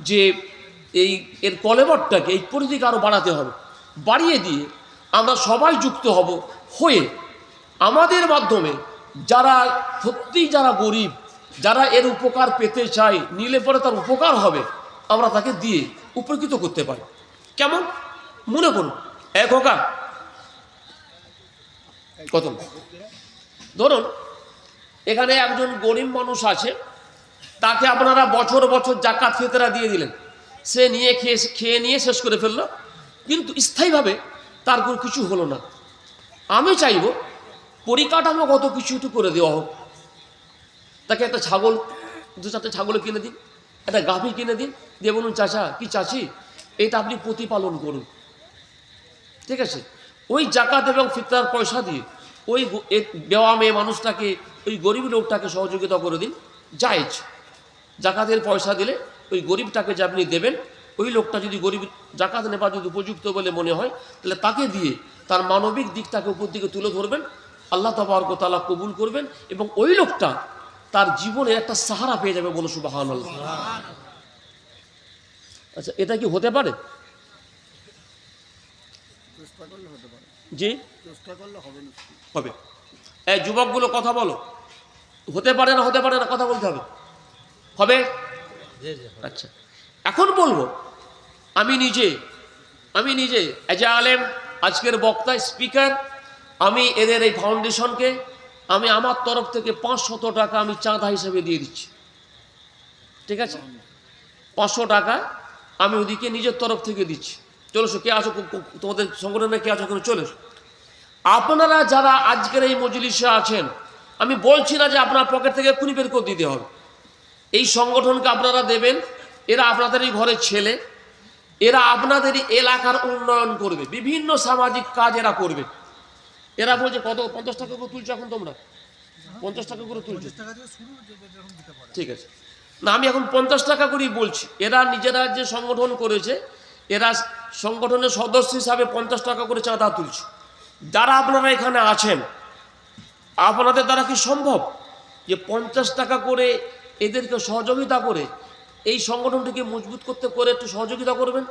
[SPEAKER 1] যে এর কলেবরটাকে, এই পরিধিকে আরও বাড়াতে হবে। বাড়িয়ে দিয়ে আমরা সবাই যুক্ত হব, হয়ে আমাদের মাধ্যমে যারা সত্যিই যারা গরিব, যারা এর উপকার পেতে চায়, নিলে পরে তার উপকার হবে, আমরা তাকে দিয়ে উপকৃত করতে পারি। কেমন মনে করুন, এক হোকা কত, ধরুন এখানে একজন গরিব মানুষ আছে, তাকে আপনারা বছর বছর জাকাত ফিতরা দিয়ে দিলেন, সে নিয়ে খেয়ে নিয়ে শেষ করে ফেললো, কিন্তু স্থায়ীভাবে তার কোনো কিছু হলো না। আমি চাইব পরিকাঠামোগত কিছু একটু করে দেওয়া হোক। তাকে একটা ছাগল, 2-4টে ছাগল কিনে দিন, একটা গাভী কিনে দিন, দিয়ে বলুন চাচা কি চাচি, এটা আপনি প্রতিপালন করুন, ঠিক আছে? ওই জাকাত এবং ফিতরার পয়সা দিয়ে ওই বেওয়া মেয়ে মানুষটাকে, ওই গরিব লোকটাকে সহযোগিতা করে দিন। জায়েজ, জাকাতের পয়সা দিলে ওই গরিবটাকে যে আপনি দেবেন, ওই লোকটা যদি গরিব জাকাত নেবার যদি উপযুক্ত বলে মনে হয়, তাহলে তাকে দিয়ে তার মানবিক দিকটাকে উপর দিকে তুলে ধরবেন, আল্লাহ তাবারক ওয়া তাআলা কবুল করবেন, এবং ওই লোকটা তার জীবনে একটা সাহারা পেয়ে যাবে। বলো সুবহানাল্লাহ। আচ্ছা, এটা কি হতে পারে? জি, হবে। এই যুবকগুলো কথা বলো, হতে পারে না, হতে পারে না, কথা বলতে হবে, হবে। আচ্ছা, এখন বলবো, আমি নিজে এজ এ আলেম, আজকের বক্তা, স্পিকার, আমি এদের এই ফাউন্ডেশনকে আমি আমার তরফ থেকে 500 টাকা আমি চাঁদা হিসেবে দিয়ে দিচ্ছি, ঠিক আছে? 500 টাকা আমি ওদিকে নিজের তরফ থেকে দিচ্ছি। চলো, কে আছো, তোমাদের সংগঠনে কে আছো, চলে এসো। আপনারা যারা আজকের এই মজলিসে আছেন, আমি বলছি না যে আপনার পকেট থেকে এক্ষুনি বের করে দিতে হবে। এই সংগঠনকে আপনারা দেবেন, এরা আপনাদেরই ঘরের ছেলে, এরা আপনাদেরই এলাকার উন্নয়ন করবে, বিভিন্ন সামাজিক কাজ এরা করবে। এরা বলছে কত, 50 টাকা করে তুলছো এখন তোমরা? 50 টাকা করে তুলছো, ঠিক আছে না? আমি এখন 50 টাকা করেই বলছি। এরা নিজেরা যে সংগঠন করেছে, এরা সংগঠনের সদস্য হিসাবে 50 টাকা করে চাঁদা তুলছে। যারা আপনারা এখানে আছেন, আপনাদের দ্বারা কি সম্ভব যে 50 টাকা করে এদেরকে সহযোগিতা করে এই সংগঠনটিকে মজবুত করতে করে একটু সহযোগিতা করবেন?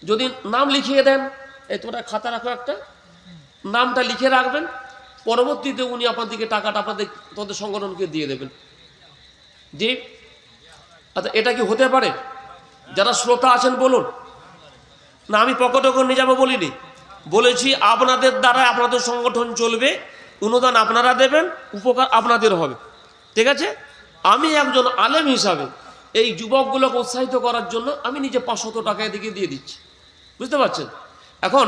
[SPEAKER 1] যদি নাম লিখিয়ে দেন, এই তোমরা খাতা রাখো, একটা নামটা লিখে রাখবেন, পরবর্তীতে উনি আপনাদেরকে টাকাটা তোমাদের সংগঠনকে দিয়ে দেবেন। জি, আচ্ছা, এটা কি হতে পারে? যারা শ্রোতা আছেন বলুন না, আমি পকেটে করে নিয়ে যাবো বলিনি, বলেছি আপনাদের দ্বারা আপনাদের সংগঠন চলবে, অনুদান আপনারা দেবেন, উপকার আপনাদের হবে, ঠিক আছে? আমি একজন আলেম হিসাবে এই যুবকগুলোকে উৎসাহিত করার জন্য আমি নিজে 500 টাকা এদিকে দিয়ে দিচ্ছি, বুঝতে পারছেন? এখন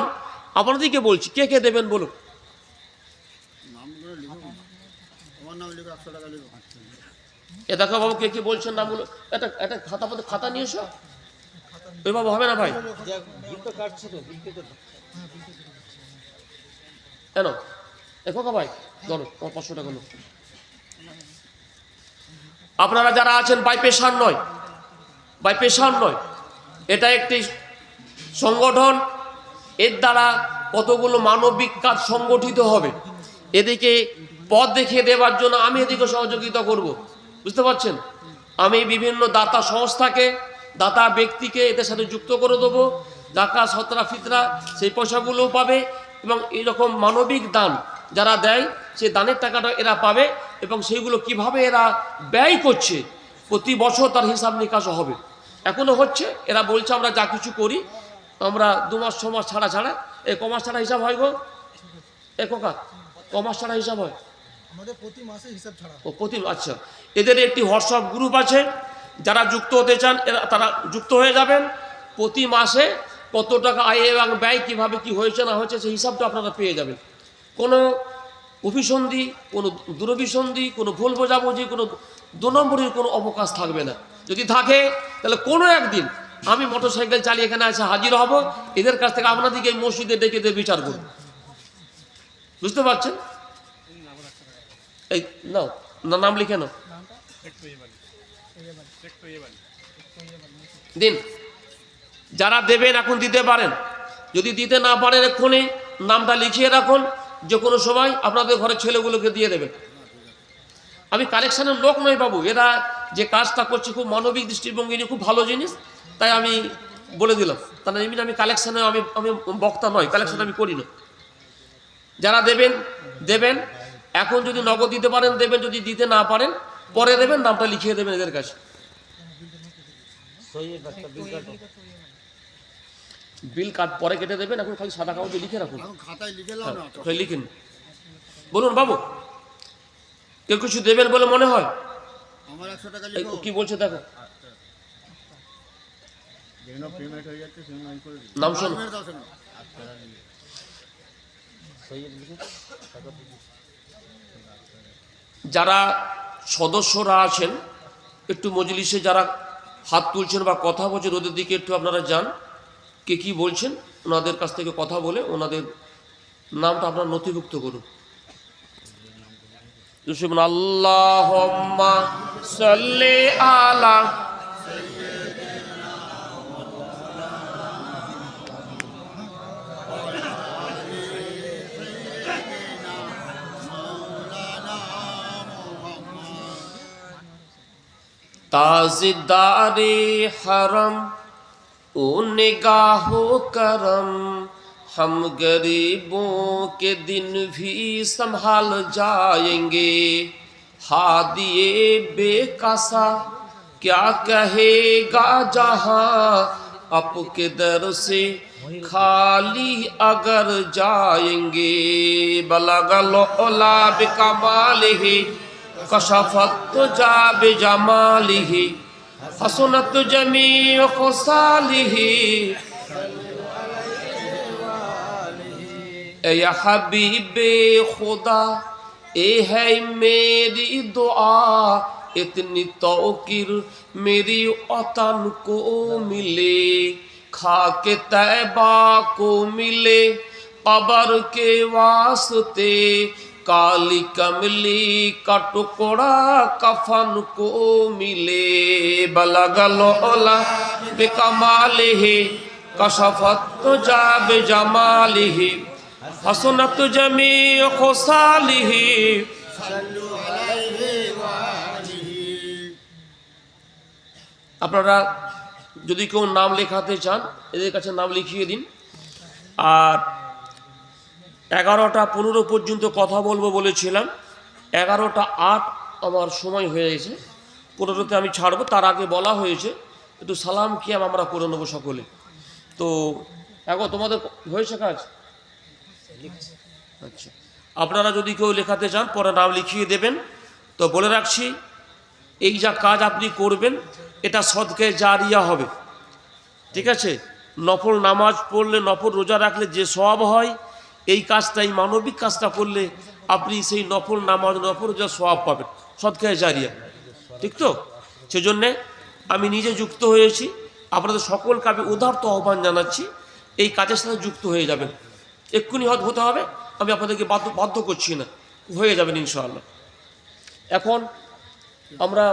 [SPEAKER 1] আপনাদেরকে বলছি, কে কে দেবেন বলুন, এ দেখো বাবু কে কি বলছেন নামগুলো, একটা খাতা নিয়ে এসো। ওই বাবু হবে না ভাই, কেন দেখো ভাই ধরো তোমার 500 টাকা লোক। আপনারা যারা আছেন বাই পেশার নয়, এটা একটি সংগঠন, এর দ্বারা কতগুলো মানবিক কাজ সংগঠিত হবে। এদিকে পথ দেখিয়ে দেওয়ার জন্য আমি এদিকে সহযোগিতা করব, বুঝতে পারছেন। আমি বিভিন্ন দাতা সংস্থাকে, দাতা ব্যক্তিকে এদের সাথে যুক্ত করে দেবো। জাকাত সতরা ফিতরা সেই পয়সাগুলোও পাবে, এবং এইরকম মানবিক দান যারা দেয় সেই দানের টাকাটা এরা পাবে, এবং সেইগুলো কিভাবে এরা ব্যয় করছে প্রতি বছর তার হিসাব নিকাশও হবে। এখনও হচ্ছে, এরা বলছে আমরা যা কিছু করি আমরা 2 মাস 6 মাস ছাড়া এই কমাস ছাড়া হিসাব হয় গো, এ কোকা কমাস ছাড়া হিসাব হয়
[SPEAKER 3] আমাদের প্রতি মাসে হিসাব ছাড়া
[SPEAKER 1] ও প্রতি। আচ্ছা, এদের একটি হোয়াটসঅ্যাপ গ্রুপ আছে, যারা যুক্ত হতে চান তারা যুক্ত হয়ে যাবেন। প্রতি মাসে কত টাকা আয় এবং ব্যয় কীভাবে কি হয়েছে না হয়েছে সেই হিসাবটা আপনারা পেয়ে যাবেন। কোনো অভিসন্ধি, কোনো দুরভিসন্ধি, কোনো ভুল বোঝাবুঝি, কোনো 2 নম্বরের কোনো অবকাশ থাকবে না। যদি থাকে তাহলে কোনো একদিন আমি মোটরসাইকেল চালিয়ে এখানে এসে হাজির হব, এদের কাছ থেকে আপনাদেরকে এই মসজিদে ডেকে দিয়ে বিচার করব, বুঝতে পারছেন। এই নাও নাম লিখে নাও, দিন। যারা দেবেন এখন দিতে পারেন, যদি দিতে না পারেন এক্ষুনি নামটা লিখিয়ে রাখুন, যে কোনো সময় আপনাদের ঘরের ছেলেগুলোকে দিয়ে দেবেন। আমি কালেকশনের লোক নই বাবু, এরা যে কাজটা করছে খুব মানবিক দৃষ্টিভঙ্গি নিয়ে খুব ভালো জিনিস, তাই আমি বলে দিলাম। তাহলে এমনি আমি কালেকশনে আমি বক্তা নয়, কালেকশন আমি করি না। যারা দেবেন এখন যদি নগদ দিতে পারেন দেবেন, যদি দিতে না পারেন পরে দেবেন, নামটা লিখিয়ে দেবেন এদের কাছে। বিল কার্ড পরে কেটে দেবেন, এখন খালি সাদা কাগজে লিখে রাখুন, লিখেন। বলুন বাবু, কেউ কিছু দেবেন বলে মনে হয়? কি বলছে দেখো, নাম শোনো। যারা সদস্যরা আছেন একটু মজলিসে যারা হাত তুলছেন বা কথা বলছেন ওদের দিকে একটু আপনারা যান, কে কি বলছেন ওনাদের কাছ থেকে কথা বলে ওনাদের নামটা আপনারা নথিভুক্ত করুন। আল্লাহুম্মা সাল্লি আলা ताज़दारे हरम ओ निगाहो करम, हम गरीबों के दिन भी संभाल जाएंगे। हादिए बेकसा क्या कहेगा जहाँ, आपके दर से खाली अगर जाएंगे। बलगल ओला बिकमालिही कशफत जाब जमालिही, हसनत जमीअ खुसालिही। या हबीबे खुदा ए है मेरी दुआ, इतनी तौकीर मेरी वतन को मिले, खाके तैबा को मिले कब्र के वास्ते, काली कमली का टुकड़ा कफन को मिले। बलगल ओला बिकमालिही कशफत जाब जमालिही, हसनत जमीअ खुसालिही। আপনারা যদি কেউ নাম লেখাতে চান এদের কাছে নাম লিখিয়ে দিন। আর 11টা 15 পর্যন্ত কথা বলবো বলেছিলাম, 11টা 8 আমার সময় হয়ে গেছে, 15তে আমি ছাড়বো। তার আগে বলা হয়েছে একটু সালাম কিয়াম আমরা করে নেবো সকলে। তো এখন তোমাদের হয়েছে কাজ? আচ্ছা, আপনারা যদি কেউ লেখাতে চান পরে নাম লিখিয়ে দেবেন। তো বলে রাখছি, এই যা কাজ আপনি করবেন এটা সদকে জারিয়া হবে, ঠিক আছে। নফল নামাজ পড়লে, নফল রোজা রাখলে যে সওয়াব হয়, এই কাজটা, এই মানবিক কাজটা করলে আপনি সেই নফল নামাজ নফল রোজা সওয়াব পাবেন। সদকায়ে জারিয়া, ঠিক তো? সেজন্যে আমি নিজে যুক্ত হয়েছি, আপনাদের সকলকে আমি উদারত আহ্বান জানাচ্ছি এই কাজের সাথে যুক্ত হয়ে যাবেন। এক্ষুনি হতে হবে, আমি আপনাদেরকে বাধ্য করছি না, হয়ে যাবেন ইনশাআল্লাহ। এখন আমরা